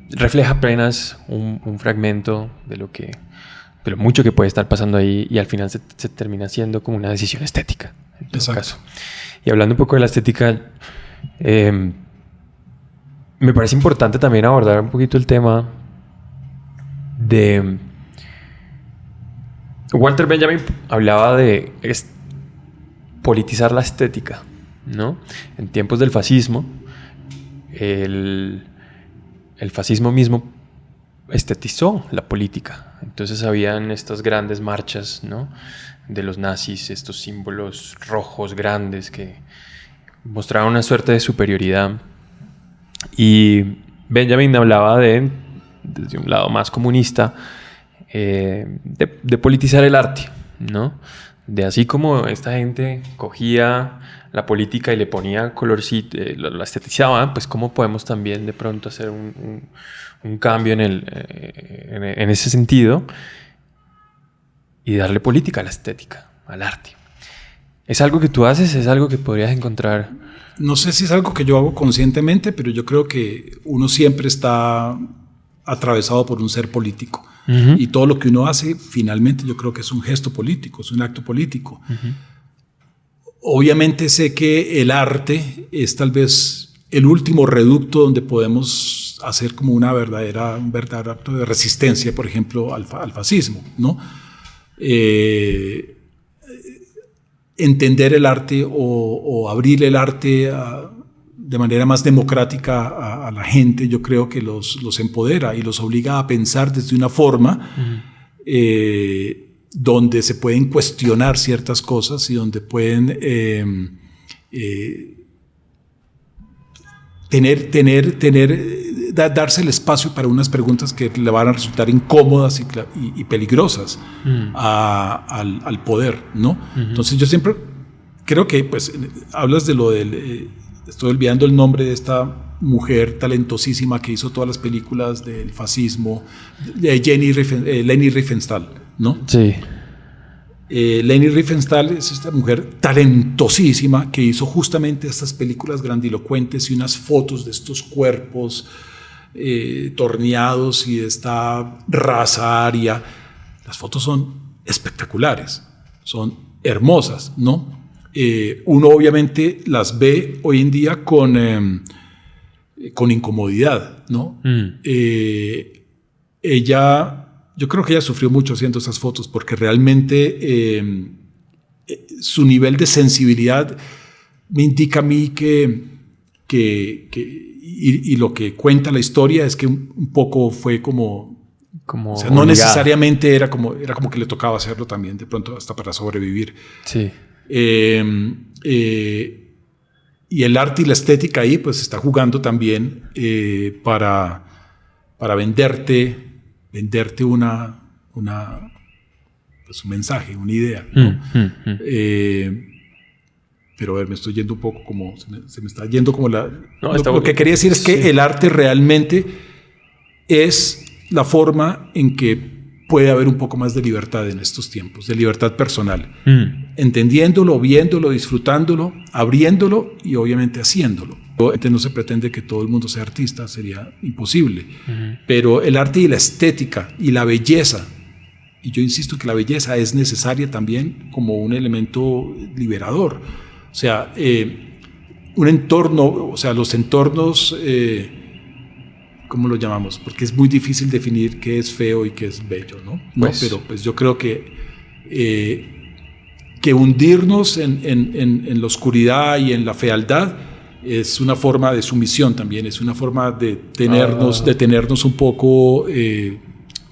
refleja apenas un fragmento de lo mucho que puede estar pasando ahí y al final se termina siendo como una decisión estética en todo caso. Y hablando un poco de la estética, me parece importante también abordar un poquito el tema de Walter Benjamin hablaba de politizar la estética, ¿no? En tiempos del fascismo el fascismo mismo estetizó la política. Entonces habían estas grandes marchas, ¿no? De los nazis, estos símbolos rojos grandes que mostraban una suerte de superioridad. Y Benjamin hablaba desde un lado más comunista, de politizar el arte, ¿no? De así como esta gente cogía la política y le ponía colorcito, la estetizaba, pues cómo podemos también de pronto hacer un cambio en ese sentido y darle política a la estética, al arte. ¿Es algo que tú haces? ¿Es algo que podrías encontrar? No sé si es algo que yo hago conscientemente, pero yo creo que uno siempre está atravesado por un ser político. Uh-huh. Y todo lo que uno hace, finalmente, yo creo que es un gesto político, es un acto político. Uh-huh. Obviamente sé que el arte es tal vez el último reducto donde podemos hacer como un verdadero acto de resistencia, por ejemplo, al fascismo, ¿no? Entender el arte o abrir el arte de manera más democrática a la gente, yo creo que los empodera y los obliga a pensar desde una forma donde se pueden cuestionar ciertas cosas y donde pueden darse el espacio para unas preguntas que le van a resultar incómodas y peligrosas al poder, ¿no? Uh-huh. Entonces yo siempre creo que, pues, hablas de lo del... estoy olvidando el nombre de esta mujer talentosísima que hizo todas las películas del fascismo, de Leni Riefenstahl, ¿no? Sí. Leni Riefenstahl es esta mujer talentosísima que hizo justamente estas películas grandilocuentes y unas fotos de estos cuerpos torneados y de esta raza aria. Las fotos son espectaculares, son hermosas, ¿no? Uno obviamente las ve hoy en día con incomodidad, ¿no? Yo creo que ella sufrió mucho haciendo esas fotos porque realmente su nivel de sensibilidad me indica a mí y lo que cuenta la historia es que un poco fue como o sea, no necesariamente era como que le tocaba hacerlo también, de pronto hasta para sobrevivir. Sí. Y el arte y la estética ahí pues está jugando también para venderte un mensaje, una idea, ¿no? Pero a ver, me estoy yendo un poco como se me está yendo como lo que quería decir es que el arte realmente es la forma en que puede haber un poco más de libertad en estos tiempos, de libertad personal, entendiéndolo, viéndolo, disfrutándolo, abriéndolo y obviamente haciéndolo. No se pretende que todo el mundo sea artista, sería imposible, pero el arte y la estética y la belleza, y yo insisto que la belleza es necesaria también como un elemento liberador. O sea, un entorno, o sea, los entornos, ¿cómo lo llamamos? Porque es muy difícil definir qué es feo y qué es bello, ¿no? Pues, pero pues yo creo que hundirnos en la oscuridad y en la fealdad es una forma de sumisión también, es una forma de tenernos un poco,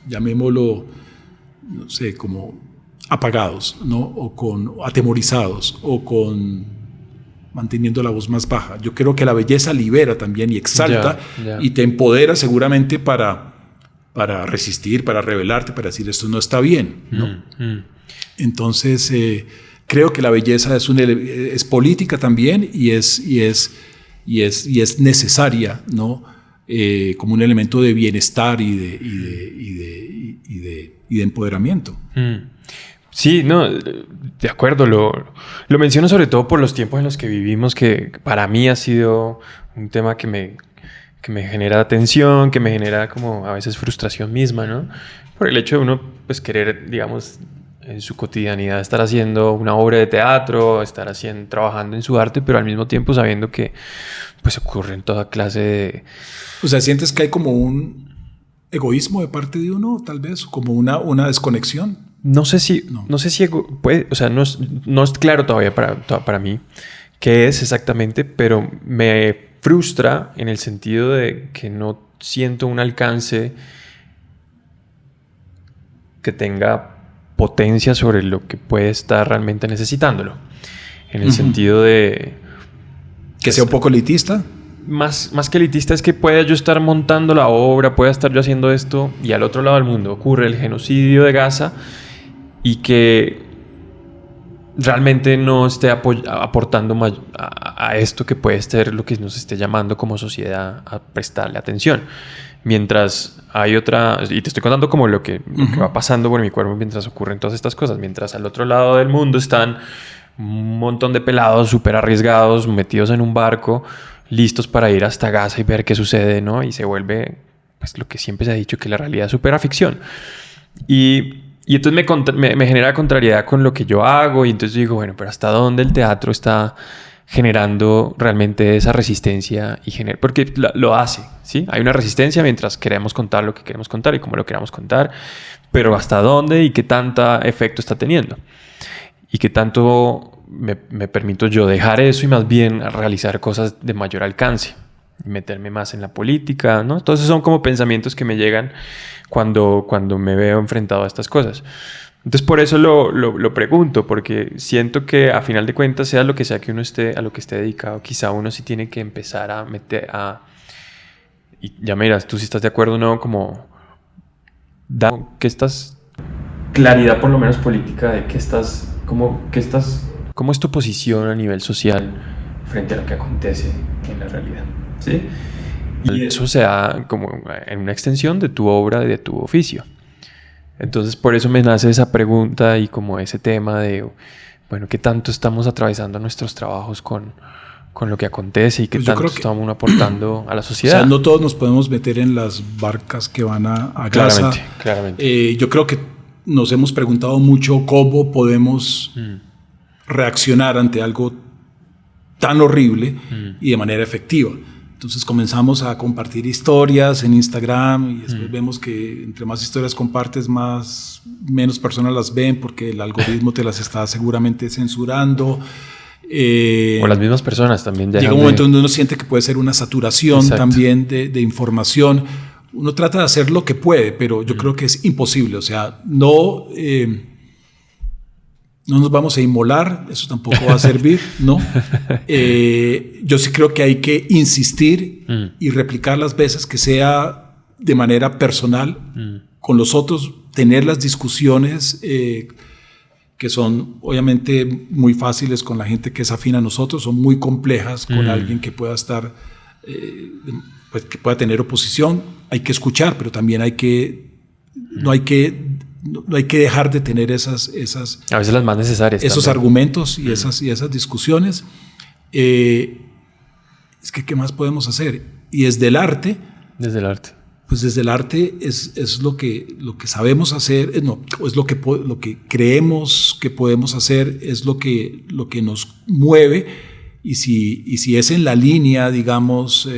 llamémoslo, no sé, como apagados, ¿no? O atemorizados, o manteniendo la voz más baja. Yo creo que la belleza libera también y exalta y te empodera seguramente para resistir, para rebelarte, para decir esto no está bien, ¿no? Entonces creo que la belleza es política también y es necesaria, ¿no? Como un elemento de bienestar y de empoderamiento. Sí, no, de acuerdo. Lo menciono sobre todo por los tiempos en los que vivimos, que para mí ha sido un tema que me genera tensión, que me genera como a veces frustración misma, ¿no? Por el hecho de uno, pues, querer, digamos, en su cotidianidad estar haciendo una obra de teatro, trabajando en su arte, pero al mismo tiempo sabiendo que, pues, ocurren toda clase de... O sea, ¿sientes que hay como un egoísmo de parte de uno, tal vez? ¿Como una desconexión? No sé si puede, o sea, no es claro todavía para mí qué es exactamente, pero me frustra en el sentido de que no siento un alcance que tenga potencia sobre lo que puede estar realmente necesitándolo. En el sentido de... ¿Que sea un poco elitista? Más que elitista es que pueda yo estar montando la obra, pueda estar yo haciendo esto y al otro lado del mundo ocurre el genocidio de Gaza y que realmente no esté aportando a esto que puede ser lo que nos esté llamando como sociedad a prestarle atención. Mientras hay otra... Y te estoy contando como lo que va pasando por mi cuerpo mientras ocurren todas estas cosas. Mientras al otro lado del mundo están un montón de pelados súper arriesgados, metidos en un barco, listos para ir hasta Gaza y ver qué sucede, ¿no? Y se vuelve pues, lo que siempre se ha dicho, que la realidad supera ficción. Y entonces me genera contrariedad con lo que yo hago, y entonces digo, bueno, pero ¿hasta dónde el teatro está generando realmente esa resistencia? Porque lo hace, ¿sí? Hay una resistencia mientras queremos contar lo que queremos contar y cómo lo queramos contar, pero ¿hasta dónde y qué tanta efecto está teniendo? Y qué tanto me permito yo dejar eso y más bien realizar cosas de mayor alcance, meterme más en la política, ¿no? Entonces son como pensamientos que me llegan cuando me veo enfrentado a estas cosas. Entonces por eso lo pregunto, porque siento que a final de cuentas, sea lo que sea que uno esté, a lo que esté dedicado, quizá uno sí tiene que empezar a meter y ya miras, tú si estás de acuerdo o no, como dar que estas claridad por lo menos política de cómo es tu posición a nivel social frente a lo que acontece en la realidad, ¿sí? Y eso se da como en una extensión de tu obra, de tu oficio. Entonces por eso me nace esa pregunta y como ese tema de, bueno, ¿qué tanto estamos atravesando nuestros trabajos con lo que acontece y qué tanto estamos aportando a la sociedad? O sea, no todos nos podemos meter en las barcas que van a Gaza. Claramente. Yo creo que nos hemos preguntado mucho cómo podemos reaccionar ante algo tan horrible y de manera efectiva. Entonces comenzamos a compartir historias en Instagram y después vemos que entre más historias compartes, menos personas las ven porque el algoritmo te las está seguramente censurando. O las mismas personas también. Llega un momento donde uno siente que puede ser una saturación también de información. Uno trata de hacer lo que puede, pero yo creo que es imposible. O sea, no nos vamos a inmolar, eso tampoco va a servir, ¿no? Yo sí creo que hay que insistir y replicar las veces que sea de manera personal con los otros, tener las discusiones que son obviamente muy fáciles con la gente que es afín a nosotros, son muy complejas con alguien que pueda estar, pues que pueda tener oposición. Hay que escuchar, pero también no hay que dejar de tener esas a veces las más necesarias esos también. Argumentos y esas discusiones. Es que ¿qué más podemos hacer? Y desde el arte, pues desde el arte es lo que sabemos hacer, es lo que creemos que podemos hacer, es lo que nos mueve. Y si es en la línea, digamos,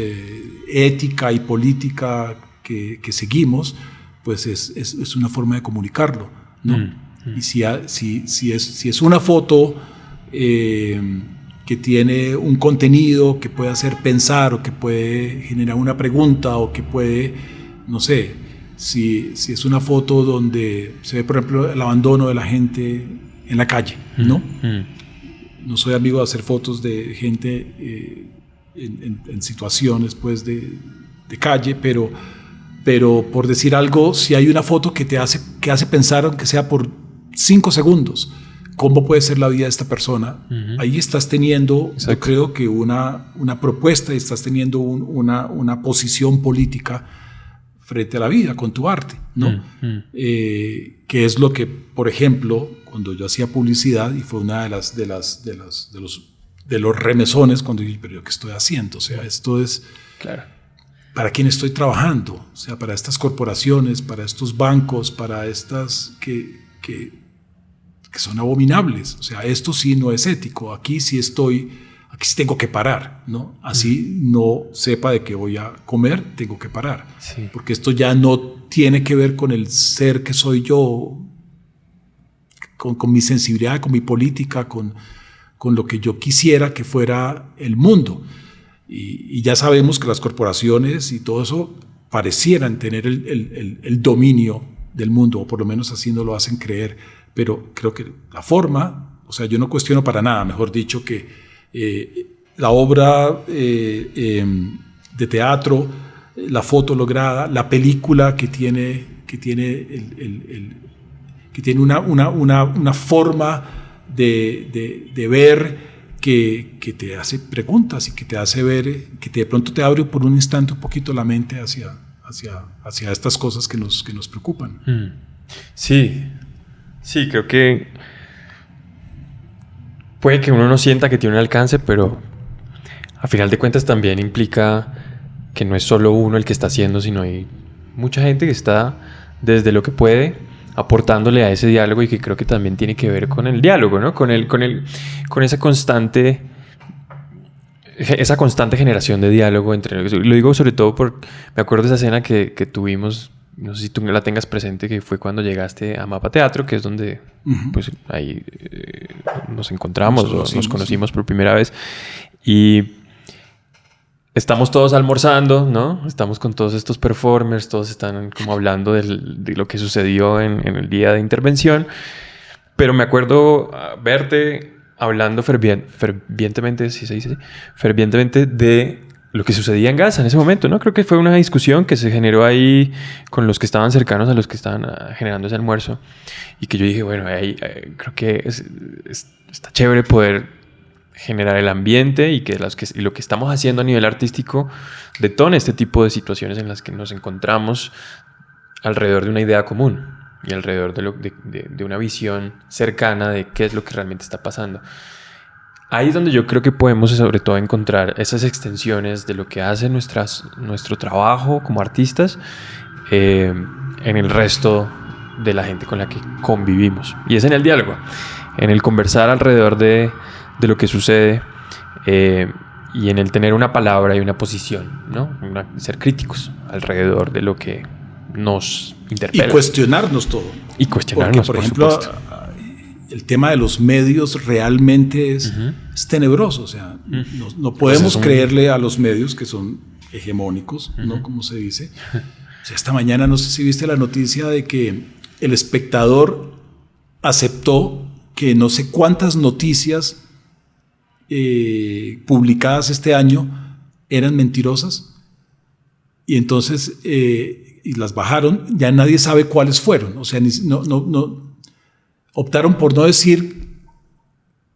ética y política que seguimos, pues es una forma de comunicarlo, ¿no? Y si es una foto que tiene un contenido que puede hacer pensar o que puede generar una pregunta o que puede, no sé, si es una foto donde se ve, por ejemplo, el abandono de la gente en la calle, ¿no? No soy amigo de hacer fotos de gente en situaciones, pues, de calle, pero por decir algo, si hay una foto que hace pensar, aunque sea por 5 segundos, cómo puede ser la vida de esta persona, ahí estás teniendo, yo creo que una propuesta y estás teniendo una posición política frente a la vida con tu arte, ¿no? Que es lo que, por ejemplo, cuando yo hacía publicidad, y fue una de los remesones cuando dije, pero ¿qué estoy haciendo? O sea, esto es... Claro. ¿Para quién estoy trabajando? O sea, para estas corporaciones, para estos bancos, para estas que son abominables. O sea, esto sí no es ético. Aquí sí tengo que parar, ¿no? Así no sepa de qué voy a comer, tengo que parar. Sí. Porque esto ya no tiene que ver con el ser que soy yo, con mi sensibilidad, con mi política, con lo que yo quisiera que fuera el mundo. Y ya sabemos que las corporaciones y todo eso parecieran tener el dominio del mundo, o por lo menos así nos lo hacen creer, pero creo que la forma, o sea, yo no cuestiono para nada, mejor dicho, que la obra de teatro, la foto lograda, la película que tiene una forma de ver que te hace preguntas y que te hace ver, que de pronto te abre por un instante un poquito la mente hacia estas cosas que nos preocupan. Sí, creo que puede que uno no sienta que tiene un alcance, pero a final de cuentas también implica que no es solo uno el que está haciendo, sino hay mucha gente que está desde lo que puede aportándole a ese diálogo y que creo que también tiene que ver con el diálogo, ¿no? Con esa constante generación de diálogo entre... Lo digo sobre todo porque me acuerdo de esa escena que tuvimos, no sé si tú la tengas presente, que fue cuando llegaste a Mapa Teatro, que es donde pues ahí nos encontramos o nos conocimos por primera vez. Y estamos todos almorzando, ¿no? Estamos con todos estos performers, todos están como hablando de lo que sucedió en el día de intervención. Pero me acuerdo verte hablando fervientemente, si se dice así, fervientemente de lo que sucedía en Gaza en ese momento, ¿no? Creo que fue una discusión que se generó ahí con los que estaban cercanos a los que estaban generando ese almuerzo. Y que yo dije, bueno, ahí creo que está chévere poder generar el ambiente y que lo que estamos haciendo a nivel artístico detone este tipo de situaciones en las que nos encontramos alrededor de una idea común y alrededor de una visión cercana de qué es lo que realmente está pasando. Ahí es donde yo creo que podemos sobre todo encontrar esas extensiones de lo que hace nuestro trabajo como artistas en el resto de la gente con la que convivimos. Y es en el diálogo, en el conversar alrededor de lo que sucede y en el tener una palabra y una posición, ¿no? Ser críticos alrededor de lo que nos interpela. Y cuestionarnos todo. Y cuestionarnos, porque, por ejemplo, supuesto. El tema de los medios realmente es tenebroso. O sea, no podemos creerle a los medios que son hegemónicos, ¿no? Como se dice. O sea, esta mañana no sé si viste la noticia de que El Espectador aceptó que no sé cuántas noticias publicadas este año eran mentirosas y entonces y las bajaron, ya nadie sabe cuáles fueron, o sea, optaron por no decir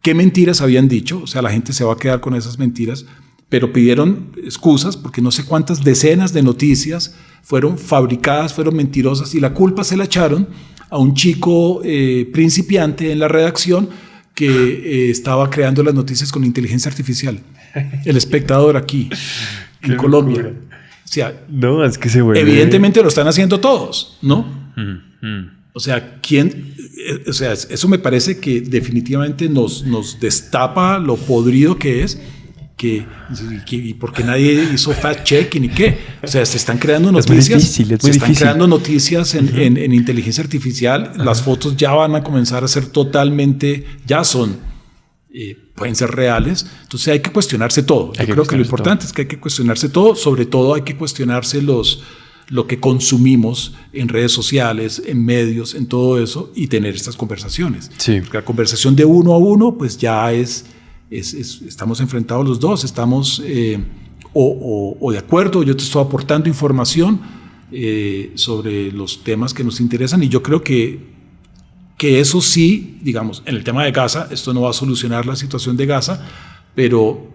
qué mentiras habían dicho, o sea, la gente se va a quedar con esas mentiras, pero pidieron excusas porque no sé cuántas decenas de noticias fueron fabricadas, fueron mentirosas y la culpa se la echaron a un chico principiante en la redacción que estaba creando las noticias con inteligencia artificial. El Espectador aquí, en Colombia. Locura. O sea, no, es que se vuelve... evidentemente lo están haciendo todos, ¿no? O sea, o sea, eso me parece que definitivamente nos destapa lo podrido que es, y porque nadie hizo fact-checking y qué. O sea, se están creando noticias. Creando noticias en inteligencia artificial. Las fotos ya van a comenzar a ser ya son, pueden ser reales. Entonces hay que cuestionarse todo. Yo creo que lo importante es que hay que cuestionarse todo. Sobre todo hay que cuestionarse lo que consumimos en redes sociales, en medios, en todo eso, y tener estas conversaciones. Sí. Porque la conversación de uno a uno, pues ya estamos enfrentados los dos, estamos o de acuerdo, yo te estoy aportando información sobre los temas que nos interesan, y yo creo que eso sí, digamos, en el tema de Gaza, esto no va a solucionar la situación de Gaza, pero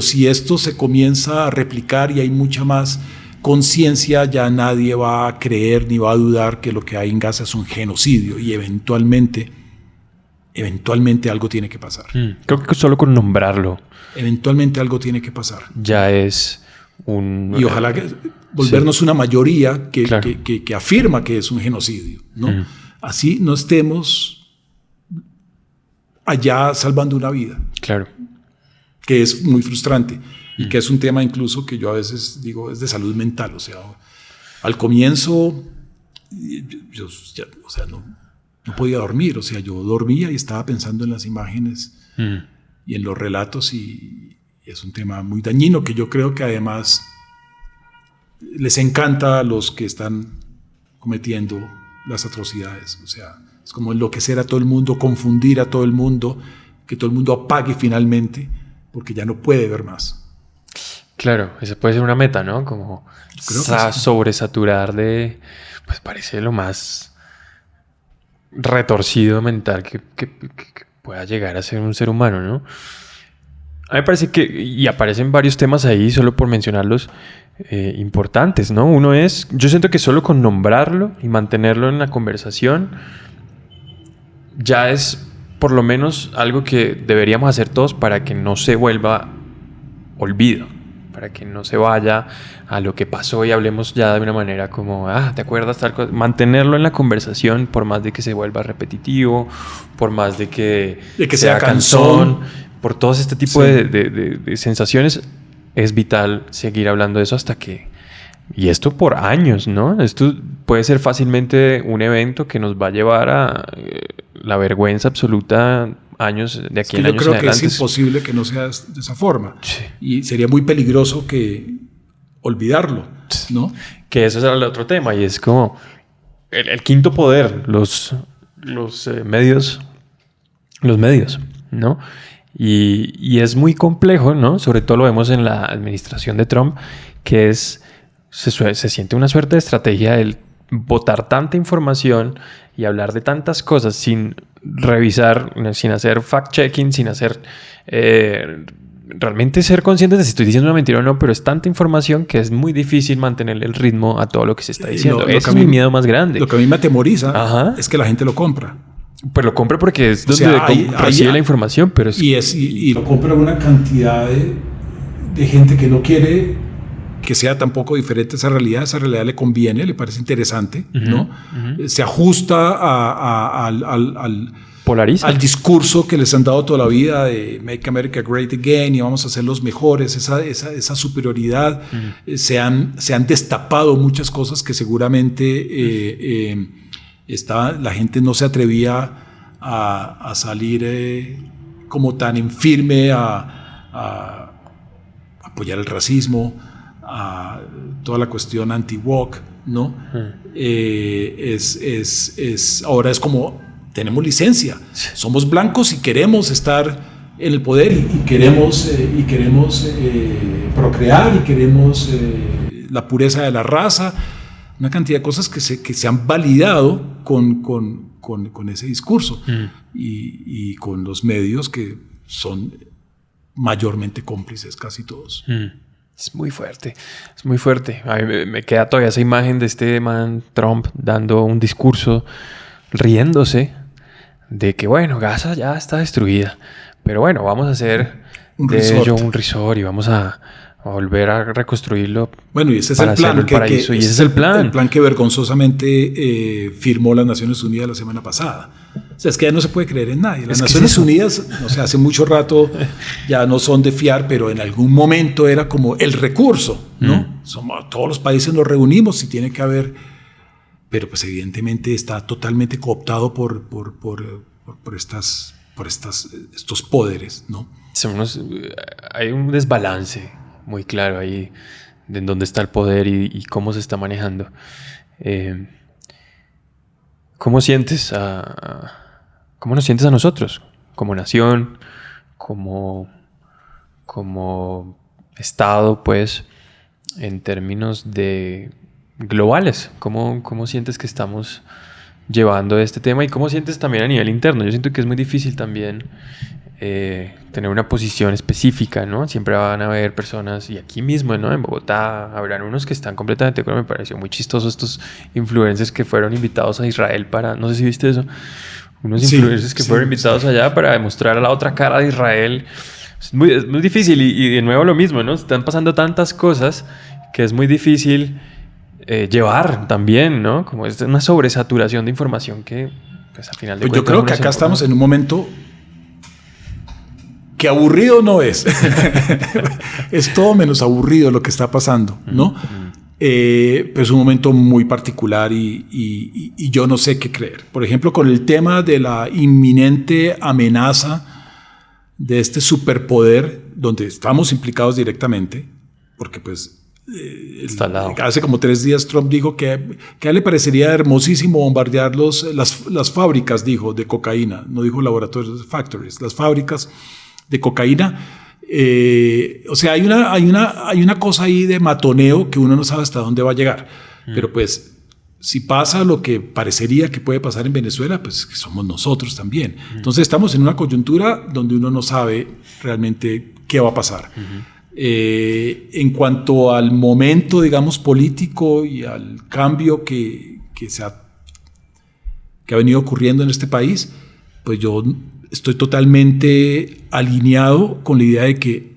si esto se comienza a replicar y hay mucha más conciencia, ya nadie va a creer ni va a dudar que lo que hay en Gaza es un genocidio, y eventualmente algo tiene que pasar. Creo que solo con nombrarlo. Eventualmente algo tiene que pasar. Ya es un... Y ojalá volvernos una mayoría que afirma que es un genocidio, ¿no? Así no estemos allá salvando una vida. Claro. Que es muy frustrante y que es un tema incluso que yo a veces digo es de salud mental. O sea, al comienzo yo o sea, no podía dormir. O sea, yo dormía y estaba pensando en las imágenes y en los relatos, y es un tema muy dañino que yo creo que además les encanta a los que están cometiendo las atrocidades. O sea, es como enloquecer a todo el mundo, confundir a todo el mundo, que todo el mundo apague finalmente porque ya no puede ver más. Claro, esa puede ser una meta, ¿no? Como sobresaturar de... Pues parece lo más retorcido mental que pueda llegar a ser un ser humano, ¿no? A mí me parece que... Y aparecen varios temas ahí, solo por mencionarlos, importantes, ¿no? Uno es... Yo siento que solo con nombrarlo y mantenerlo en la conversación ya es por lo menos algo que deberíamos hacer todos para que no se vuelva olvido, para que no se vaya a lo que pasó y hablemos ya de una manera como, ¿te acuerdas tal cosa? Mantenerlo en la conversación, por más de que se vuelva repetitivo, por más de que sea cansón, por todo este tipo de sensaciones, es vital seguir hablando de eso hasta que... Y esto por años, ¿no? Esto puede ser fácilmente un evento que nos va a llevar a la vergüenza absoluta años de aquí en años adelante. Yo creo que es imposible que no sea de esa forma. Sí. Y sería muy peligroso que olvidarlo, ¿no? Que eso es el otro tema y es como el quinto poder, los medios, ¿no? Y es muy complejo, ¿no? Sobre todo lo vemos en la administración de Trump, que se siente una suerte de estrategia el botar tanta información y hablar de tantas cosas sin revisar, sin hacer fact-checking, sin hacer... realmente ser conscientes de si estoy diciendo una mentira o no, pero es tanta información que es muy difícil mantener el ritmo a todo lo que se está diciendo. Ese es mi miedo más grande. Lo que a mí me atemoriza es que la gente lo compra. Pero lo compra porque es donde recibe la información, pero y lo compra una cantidad de gente que no quiere que sea tampoco diferente a esa realidad le conviene, le parece interesante, ¿no? Se ajusta polariza al discurso que les han dado toda la vida de Make America Great Again y vamos a ser los mejores, esa superioridad. Se han destapado muchas cosas que seguramente la gente no se atrevía a salir como tan en firme a apoyar el racismo, a toda la cuestión anti-woke, ¿no? Ahora es como tenemos licencia, somos blancos y queremos estar en el poder y queremos procrear y queremos la pureza de la raza, una cantidad de cosas que se han validado con ese discurso y con los medios que son mayormente cómplices, casi todos. Es muy fuerte, es muy fuerte. A mí me queda todavía esa imagen de este man Trump dando un discurso riéndose de que, bueno, Gaza ya está destruida, pero bueno, vamos a hacer ello un resort y vamos a volver a reconstruirlo. Bueno, y ese es el plan. Y ese es el plan. El plan que vergonzosamente firmó las Naciones Unidas la semana pasada. O sea, es que ya no se puede creer en nadie. Las Naciones Unidas, no sé, hace mucho rato ya no son de fiar, pero en algún momento era como el recurso, ¿no? Todos los países nos reunimos y tiene que haber, pero pues evidentemente está totalmente cooptado por estos poderes, ¿no? Hay un desbalance muy claro ahí de en dónde está el poder y cómo se está manejando. ¿Cómo nos sientes a nosotros? Como nación, como Estado, pues, en términos de globales. ¿Cómo sientes que estamos llevando este tema? Y cómo sientes también a nivel interno. Yo siento que es muy difícil también tener una posición específica, ¿no? Siempre van a haber personas, y aquí mismo, ¿no? En Bogotá habrán unos que están completamente, me pareció muy chistoso estos influencers que fueron invitados a Israel para, no sé si viste eso, unos influencers que fueron invitados allá para demostrar a la otra cara de Israel. Es muy difícil y de nuevo lo mismo, ¿no? Están pasando tantas cosas que es muy difícil llevar también, ¿no? Como es una sobresaturación de información que, pues, al final de cuentas... Yo creo que acá estamos en un momento que aburrido no es. Es todo menos aburrido lo que está pasando, ¿no? Pero es un momento muy particular y yo no sé qué creer. Por ejemplo, con el tema de la inminente amenaza de este superpoder, donde estamos implicados directamente, porque pues hace como 3 días Trump dijo que a él le parecería hermosísimo bombardear las fábricas, dijo, de cocaína, no dijo laboratorios, factories, las fábricas de cocaína. O sea, hay una cosa ahí de matoneo que uno no sabe hasta dónde va a llegar. Pero pues, si pasa lo que parecería que puede pasar en Venezuela, pues que somos nosotros también. Entonces estamos en una coyuntura donde uno no sabe realmente qué va a pasar. En cuanto al momento, digamos, político y al cambio que ha venido ocurriendo en este país, pues yo estoy totalmente alineado con la idea de que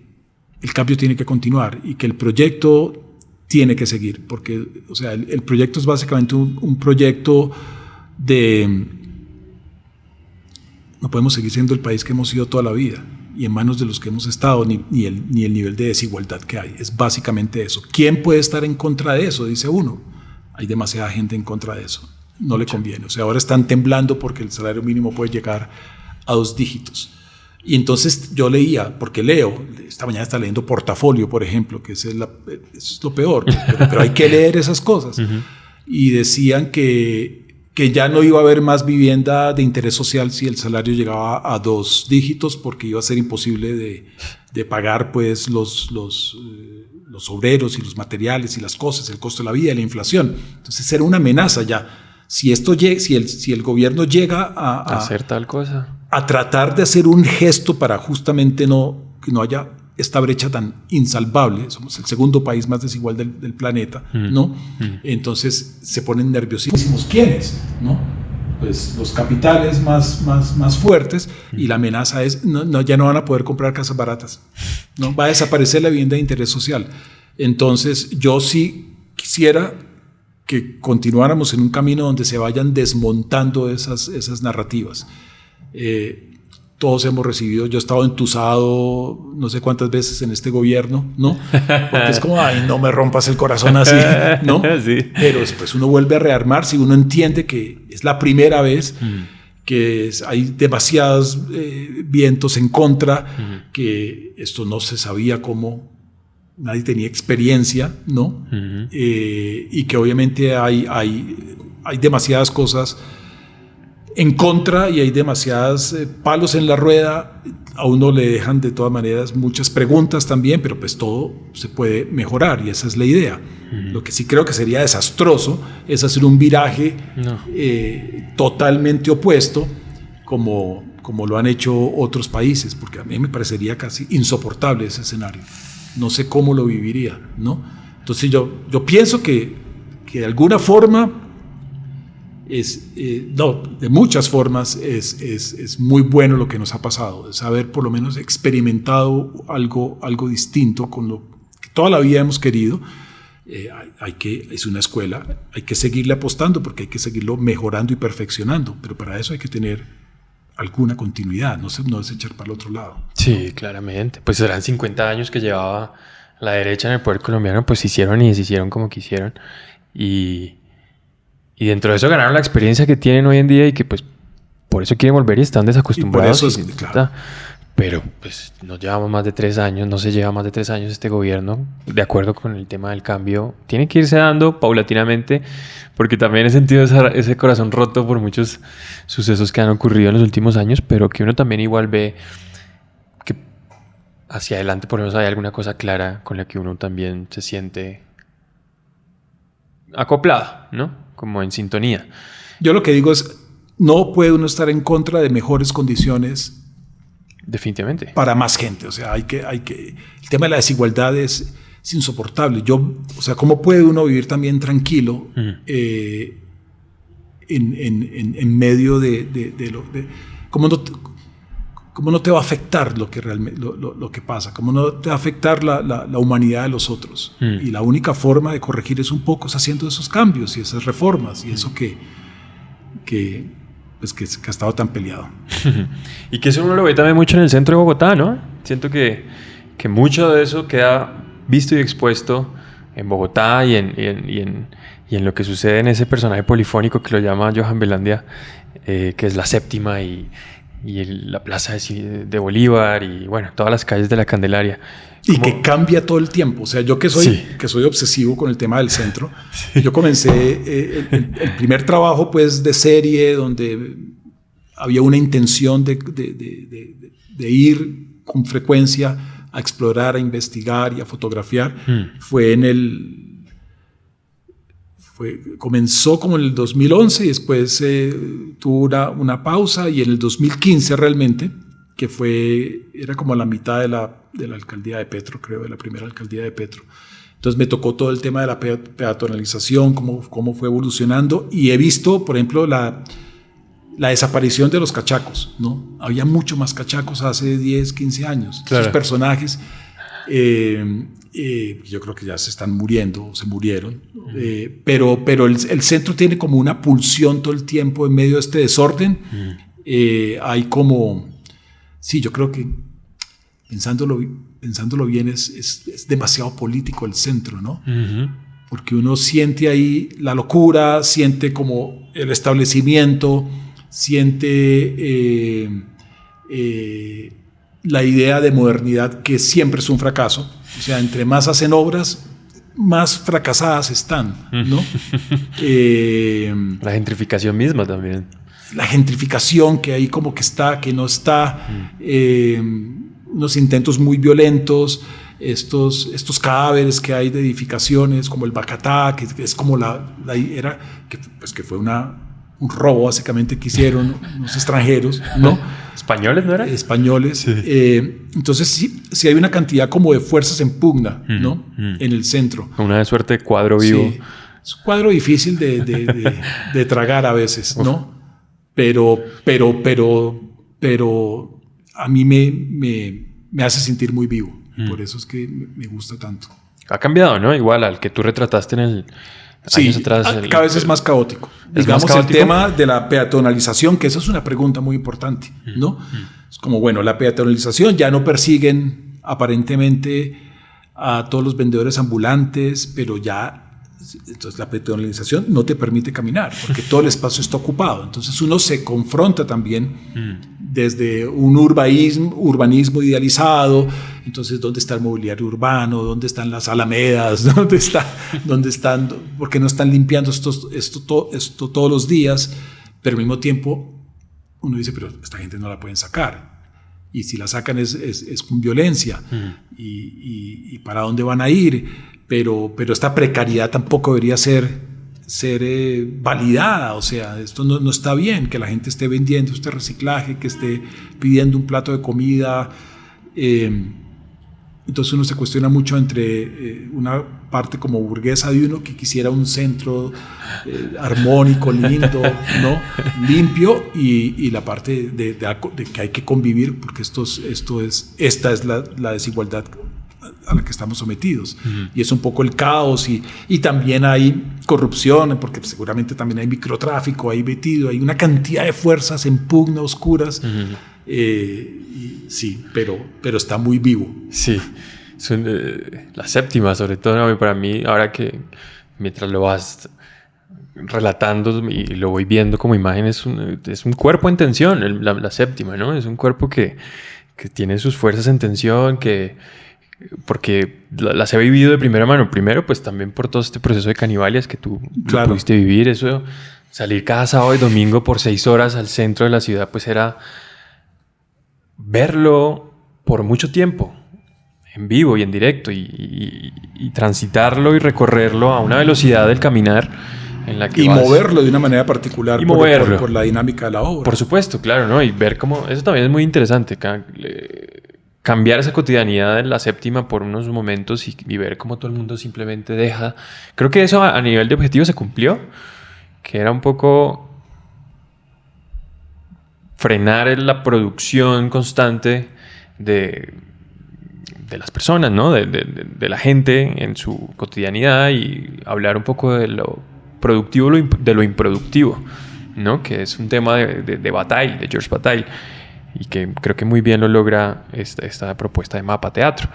el cambio tiene que continuar y que el proyecto tiene que seguir, porque, o sea, el proyecto es básicamente un proyecto de... No podemos seguir siendo el país que hemos sido toda la vida y en manos de los que hemos estado, ni el nivel de desigualdad que hay. Es básicamente eso. ¿Quién puede estar en contra de eso? Dice uno. Hay demasiada gente en contra de eso. No le conviene. O sea, ahora están temblando porque el salario mínimo puede llegar a 2 dígitos. Y entonces yo leía, porque leo, esta mañana estaba leyendo Portafolio, por ejemplo, que es lo peor, pero hay que leer esas cosas. Uh-huh. Y decían que ya no iba a haber más vivienda de interés social si el salario llegaba a 2 dígitos, porque iba a ser imposible de pagar pues los obreros y los materiales y las cosas, el costo de la vida y la inflación. Entonces era una amenaza ya. Si el gobierno llega a hacer tal cosa, a tratar de hacer un gesto para justamente que no haya esta brecha tan insalvable, somos el segundo país más desigual del planeta, ¿no? Entonces se ponen nerviosísimos. ¿Quiénes? ¿No? Pues los capitales más fuertes, y la amenaza es, ya no van a poder comprar casas baratas, ¿no? Va a desaparecer la vivienda de interés social. Entonces yo sí quisiera que continuáramos en un camino donde se vayan desmontando esas narrativas. Todos hemos recibido, yo he estado entusado no sé cuántas veces en este gobierno, ¿no? Porque es como, ay, no me rompas el corazón así, ¿no? Sí. Pero después uno vuelve a rearmarse y uno entiende que es la primera vez que hay demasiados vientos en contra, que esto no se sabía cómo, nadie tenía experiencia, ¿no? Y que obviamente hay demasiadas cosas en contra y hay demasiadas palos en la rueda. A uno le dejan de todas maneras muchas preguntas también, pero pues todo se puede mejorar y esa es la idea. Lo que sí creo que sería desastroso es hacer un viraje totalmente opuesto como lo han hecho otros países, porque a mí me parecería casi insoportable ese escenario. No sé cómo lo viviría, ¿no? Entonces yo pienso que de alguna forma de muchas formas es muy bueno lo que nos ha pasado, es haber por lo menos experimentado algo distinto con lo que toda la vida hemos querido. Es una escuela, hay que seguirle apostando porque hay que seguirlo mejorando y perfeccionando, pero para eso hay que tener alguna continuidad, no es echar para el otro lado. Sí, claramente. Pues eran 50 años que llevaba la derecha en el poder colombiano, pues hicieron y deshicieron como quisieron. Y dentro de eso ganaron la experiencia que tienen hoy en día y que pues por eso quieren volver y están desacostumbrados. Y por eso claro. Pero pues nos llevamos más de 3 años, no se lleva más de 3 años este gobierno, de acuerdo con el tema del cambio. Tiene que irse dando paulatinamente, porque también he sentido ese corazón roto por muchos sucesos que han ocurrido en los últimos años, pero que uno también igual ve que hacia adelante por lo menos hay alguna cosa clara con la que uno también se siente acoplado, ¿no? Como en sintonía. Yo lo que digo es, no puede uno estar en contra de mejores condiciones. Definitivamente. Para más gente. O sea, hay que el tema de la desigualdad es insoportable. O sea, ¿cómo puede uno vivir también tranquilo en medio de lo... ¿Cómo no te va a afectar lo que realmente lo que pasa? ¿Cómo no te va a afectar la humanidad de los otros? Y la única forma de corregir eso un poco es haciendo esos cambios y esas reformas y eso que ha estado tan peleado. Y que eso uno lo ve también mucho en el centro de Bogotá, ¿no? Siento que mucho de eso queda visto y expuesto en Bogotá y en lo que sucede en ese personaje polifónico que lo llama Johan Velandia, que es la séptima y la plaza de Bolívar y bueno, todas las calles de la Candelaria. Y que cambia todo el tiempo. O sea, yo que soy obsesivo con el tema del centro, yo comencé el primer trabajo pues de serie donde había una intención de ir con frecuencia a explorar, a investigar y a fotografiar. Comenzó como en el 2011 y después tuvo una pausa, y en el 2015 realmente, que era como la mitad de la alcaldía de Petro, creo, de la primera alcaldía de Petro. Entonces me tocó todo el tema de la peatonalización, cómo fue evolucionando, y he visto, por ejemplo, la desaparición de los cachacos, ¿no? Había mucho más cachacos hace 10, 15 años. Claro. Esos personajes Yo creo que ya se están muriendo, se murieron. Pero el centro tiene como una pulsión todo el tiempo en medio de este desorden. Hay como... Sí, yo creo que pensándolo bien es demasiado político el centro, ¿no? Porque uno siente ahí la locura, siente como el establecimiento, siente la idea de modernidad que siempre es un fracaso. O sea, entre más hacen obras, más fracasadas están, ¿no? La gentrificación misma también. La gentrificación que ahí como que está, que no está, unos intentos muy violentos, estos cadáveres que hay de edificaciones, como el Bacatá, que es como era, que fue un robo básicamente que hicieron unos extranjeros, ¿no? ¿Españoles no eran? Españoles. Sí. Entonces sí hay una cantidad como de fuerzas en pugna, ¿no? En el centro. Una suerte de cuadro vivo. Sí. Es un cuadro difícil de tragar a veces, ¿no? Pero a mí me hace sentir muy vivo. Por eso es que me gusta tanto. Ha cambiado, ¿no? Igual al que tú retrataste en el... Sí, cada vez es más caótico. Digamos más caótico. El tema de la peatonalización, que esa es una pregunta muy importante, ¿no? Es como, bueno, la peatonalización ya no persiguen aparentemente a todos los vendedores ambulantes, pero ya... Entonces la peatonalización no te permite caminar porque todo el espacio está ocupado. Entonces uno se confronta también desde un urbanismo idealizado. Entonces, ¿dónde está el mobiliario urbano? ¿Dónde están las alamedas? ¿Dónde están? ¿Por qué no están limpiando esto todos los días? Pero al mismo tiempo uno dice, pero esta gente no la pueden sacar. Y si la sacan es con violencia. ¿Y para dónde van a ir? Pero esta precariedad tampoco debería ser validada. O sea, esto no está bien, que la gente esté vendiendo este reciclaje, que esté pidiendo un plato de comida. Entonces uno se cuestiona mucho entre una parte como burguesa de uno que quisiera un centro armónico, lindo, ¿no? Limpio, y la parte de que hay que convivir porque esta es la desigualdad a la que estamos sometidos. Y es un poco el caos y también hay corrupción, porque seguramente también hay microtráfico ahí metido, hay una cantidad de fuerzas en pugna oscuras. Sí, pero está muy vivo. Sí, la séptima sobre todo, ¿no? Para mí, ahora que mientras lo vas relatando y lo voy viendo como imagen, es un cuerpo en tensión, la séptima, ¿no? Es un cuerpo que tiene sus fuerzas en tensión, porque las he vivido de primera mano. Primero, pues también por todo este proceso de canibalias que tú pudiste vivir. Eso, salir cada sábado y domingo por 6 horas al centro de la ciudad, pues era verlo por mucho tiempo, en vivo y en directo, y transitarlo y recorrerlo a una velocidad del caminar en la que moverlo de una manera particular por la dinámica de la obra. Por supuesto, claro, ¿no? Y ver cómo... Eso también es muy interesante, cambiar esa cotidianidad en la séptima por unos momentos y ver cómo todo el mundo simplemente deja... Creo que eso a nivel de objetivo se cumplió, que era un poco frenar la producción constante de las personas, ¿no? De la gente en su cotidianidad, y hablar un poco de lo productivo de lo improductivo, ¿no? Que es un tema de Bataille, de Georges Bataille, y que creo que muy bien lo logra esta propuesta de Mapa Teatro.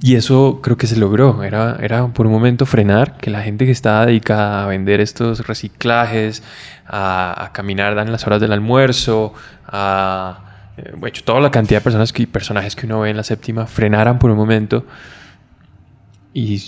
Y eso creo que se logró. Era por un momento frenar que la gente que estaba dedicada a vender estos reciclajes, a caminar en las horas del almuerzo, toda la cantidad de personajes que uno ve en la séptima, frenaran por un momento y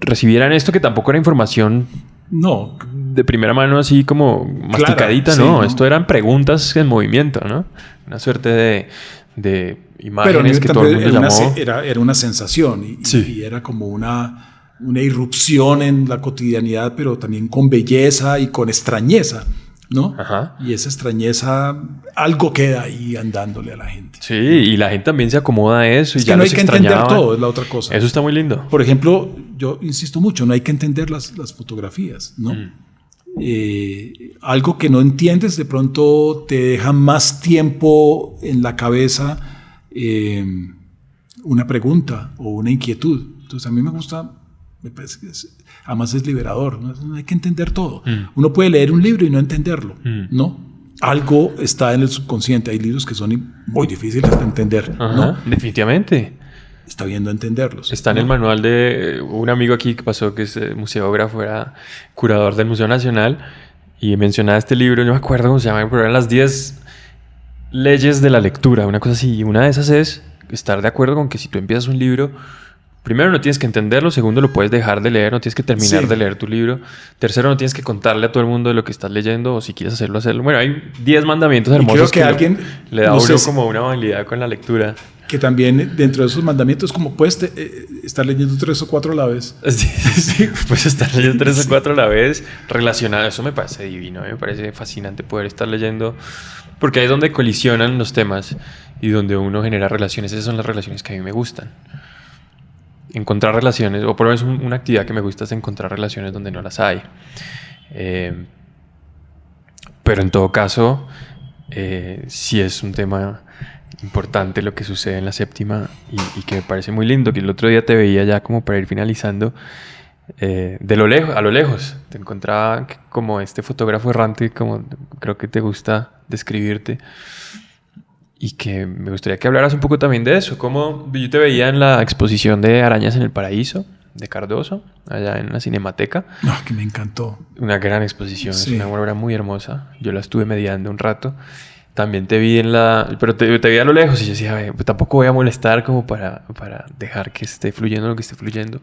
recibieran esto, que tampoco era información de primera mano, así como masticadita, claro, ¿no? Sí, esto eran preguntas en movimiento, ¿no? Una suerte de imágenes que todo el mundo llamó. Era una sensación y era como una irrupción en la cotidianidad, pero también con belleza y con extrañeza, ¿no? Ajá. Y esa extrañeza, algo queda ahí andándole a la gente. Sí, y la gente también se acomoda a eso. Es que no hay que entender todo, es la otra cosa. Eso está muy lindo. Por ejemplo, yo insisto mucho, no hay que entender las fotografías, ¿no? Algo que no entiendes de pronto te deja más tiempo en la cabeza una pregunta o una inquietud. Entonces a mí me gusta, me parece que además es liberador, no hay que entender todo. Uno puede leer un libro y no entenderlo, ¿no? Algo está en el subconsciente. Hay libros que son muy difíciles de entender, ¿no? Definitivamente. Está viendo entenderlos. Está en el manual de un amigo aquí que pasó, que es museógrafo, era curador del Museo Nacional, y mencionaba este libro, no me acuerdo cómo se llama, pero eran las 10 leyes de la lectura, una cosa así. Y una de esas es estar de acuerdo con que si tú empiezas un libro, primero no tienes que entenderlo, segundo lo puedes dejar de leer, no tienes que terminar de leer tu libro, tercero no tienes que contarle a todo el mundo de lo que estás leyendo, o si quieres hacerlo. Bueno, hay 10 mandamientos hermosos que alguien le da a uno como una habilidad con la lectura. Que también dentro de esos mandamientos, como puedes estar leyendo 3 o 4 a la vez. Sí, puedes estar leyendo 3 o 4 a la vez, relacionado. Eso me parece divino, me parece fascinante poder estar leyendo, porque ahí es donde colisionan los temas y donde uno genera relaciones. Esas son las relaciones que a mí me gustan. Encontrar relaciones, o por lo menos una actividad que me gusta es encontrar relaciones donde no las hay. Pero en todo caso, sí es un tema importante lo que sucede en la séptima y que me parece muy lindo, que el otro día te veía ya como para ir finalizando, de lo lejos, a lo lejos, te encontraba como este fotógrafo errante, como creo que te gusta describirte, y que me gustaría que hablaras un poco también de eso, como yo te veía en la exposición de Arañas en el Paraíso de Cardoso, allá en la Cinemateca. Que me encantó. Una gran exposición, sí. Es una obra muy hermosa, yo la estuve mediando un rato. También te vi pero te vi a lo lejos y yo decía, pues tampoco voy a molestar como para dejar que esté fluyendo lo que esté fluyendo.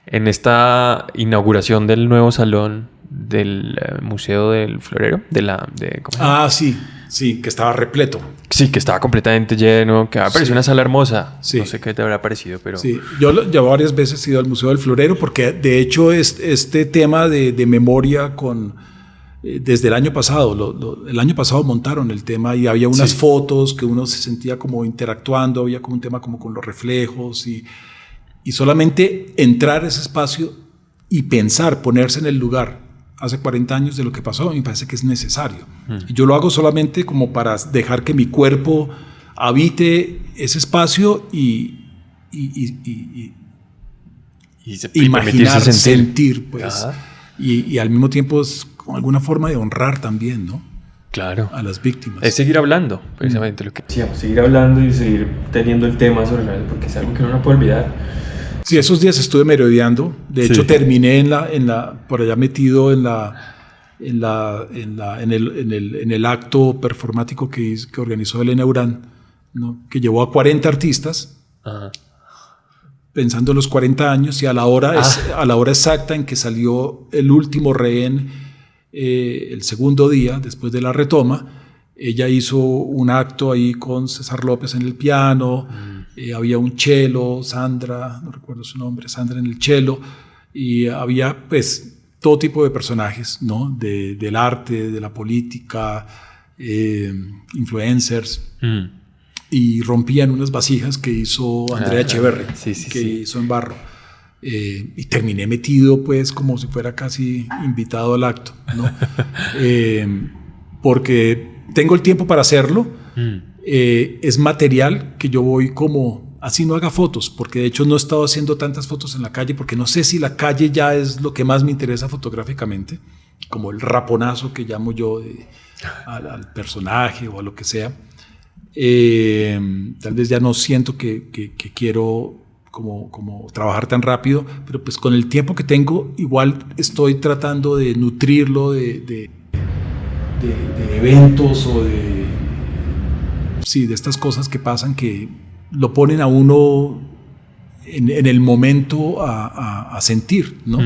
En esta inauguración del nuevo salón del Museo del Florero, sí, que estaba repleto. Sí, que estaba completamente lleno, que me pareció una sala hermosa. Sí. No sé qué te habrá parecido, pero... Sí, yo varias veces he ido al Museo del Florero porque de hecho este tema de memoria desde el año pasado, el año pasado montaron el tema y había unas fotos que uno se sentía como interactuando, había como un tema como con los reflejos y solamente entrar a ese espacio y pensar, ponerse en el lugar hace 40 años de lo que pasó, me parece que es necesario. Y yo lo hago solamente como para dejar que mi cuerpo habite ese espacio y imaginar, sentir pues. Y al mismo tiempo es como alguna forma de honrar también, ¿no? Claro. A las víctimas. Es seguir hablando, precisamente lo que decíamos, seguir hablando y seguir teniendo el tema sobre la, porque es algo que uno no puede olvidar. Sí, esos días estuve merodeando. De hecho, terminé por allá metido en el acto performático que organizó Elena Urán, ¿no? Que llevó a 40 artistas. Ajá. Pensando en los 40 años y a la hora exacta en que salió el último rehén, el segundo día después de la retoma, ella hizo un acto ahí con César López en el piano, había un cello, Sandra, no recuerdo su nombre, Sandra en el cello, y había pues todo tipo de personajes, ¿no? Del arte, de la política, influencers. Y rompían unas vasijas que hizo Andrea Echeverri, hizo en barro. Y terminé metido, pues, como si fuera casi invitado al acto, ¿no? Porque tengo el tiempo para hacerlo. Es material que yo voy como, así no haga fotos, porque de hecho no he estado haciendo tantas fotos en la calle, porque no sé si la calle ya es lo que más me interesa fotográficamente, como el raponazo que llamo yo al personaje o a lo que sea. Tal vez ya no siento que quiero como trabajar tan rápido, pero pues con el tiempo que tengo igual estoy tratando de nutrirlo de eventos o de estas cosas que pasan que lo ponen a uno en el momento a sentir, ¿no?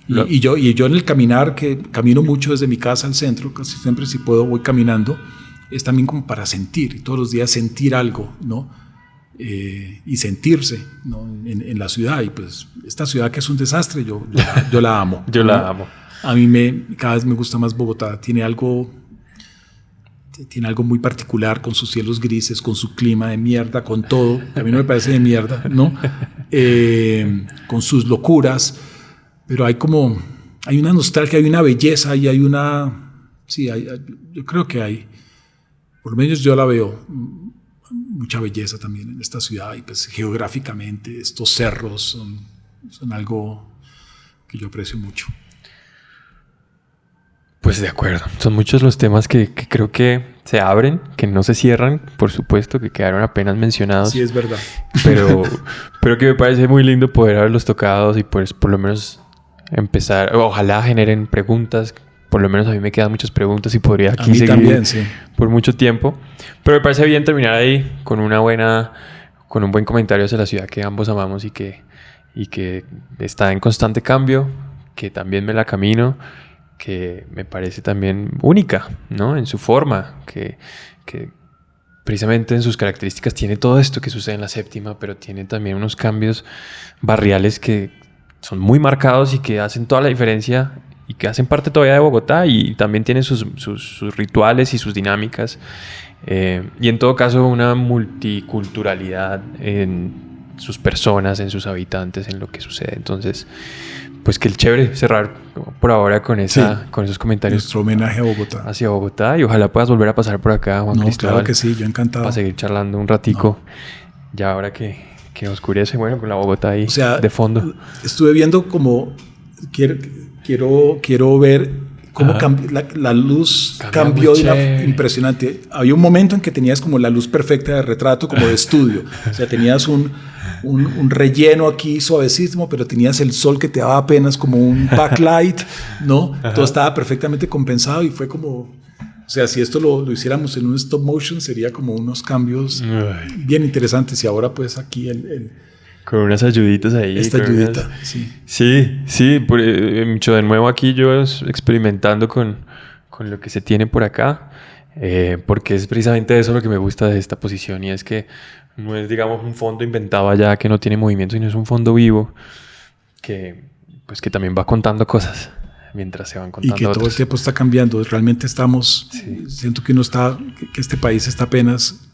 Y yo en el caminar, que camino mucho desde mi casa al centro, casi siempre si puedo voy caminando, es también como para sentir, y todos los días sentir algo, ¿no? Y sentirse, ¿no? En la ciudad. Y pues esta ciudad que es un desastre, yo la amo. Yo la amo. A mí cada vez me gusta más Bogotá. Tiene algo muy particular con sus cielos grises, con su clima de mierda, con todo. A mí no me parece de mierda, ¿no? Con sus locuras, pero hay una nostalgia, hay una belleza y hay una... Sí, yo creo que hay... Por lo menos yo la veo. mucha belleza también en esta ciudad y pues geográficamente estos cerros son algo que yo aprecio mucho. Pues de acuerdo, son muchos los temas que creo que se abren, que no se cierran, por supuesto, que quedaron apenas mencionados. Sí, es verdad. Pero que me parece muy lindo poder haberlos tocado y pues por lo menos empezar, ojalá generen preguntas, por lo menos a mí me quedan muchas preguntas y podría aquí seguir también, sí, por mucho tiempo. Pero me parece bien terminar ahí con un buen comentario hacia la ciudad que ambos amamos y que está en constante cambio, que también me la camino, que me parece también única, ¿no? En su forma, que precisamente en sus características tiene todo esto que sucede en la séptima, pero tiene también unos cambios barriales que son muy marcados y que hacen toda la diferencia y que hacen parte todavía de Bogotá y también tienen sus rituales y sus dinámicas. Y en todo caso una multiculturalidad en sus personas, en sus habitantes, en lo que sucede. Entonces, pues que el chévere cerrar por ahora con esos comentarios. Nuestro homenaje a Bogotá. Hacia Bogotá y ojalá puedas volver a pasar por acá, Juan Cristóbal. Claro que sí, yo encantado. Para seguir charlando un ratico. Ya ahora que oscurece, bueno, con la Bogotá ahí de fondo. Estuve viendo como quiero ver cómo la luz cambió de una impresionante. Había un momento en que tenías como la luz perfecta de retrato, como de estudio. O sea, tenías un relleno aquí suavecísimo, pero tenías el sol que te daba apenas como un backlight, ¿no? Todo estaba perfectamente compensado y fue como... O sea, si esto lo hiciéramos en un stop motion, sería como unos cambios bien interesantes. Y ahora pues aquí con unas ayuditas ahí. Esta ayudita, sí. Sí. Mucho de nuevo aquí yo experimentando con lo que se tiene por acá. Porque es precisamente eso lo que me gusta de esta posición. Y es que no es, digamos, un fondo inventado allá que no tiene movimiento, sino es un fondo vivo que también va contando cosas mientras se van contando y que todo el tiempo está cambiando. Realmente siento que que este país está apenas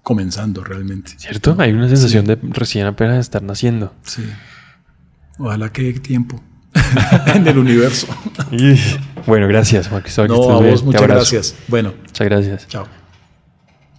comenzando realmente. ¿Cierto? Hay una sensación de recién apenas estar naciendo. Sí. Ojalá que haya tiempo en el universo. Bueno, gracias, Juan Cristóbal. No, a vos muchas gracias. Bueno. Muchas gracias. Chao.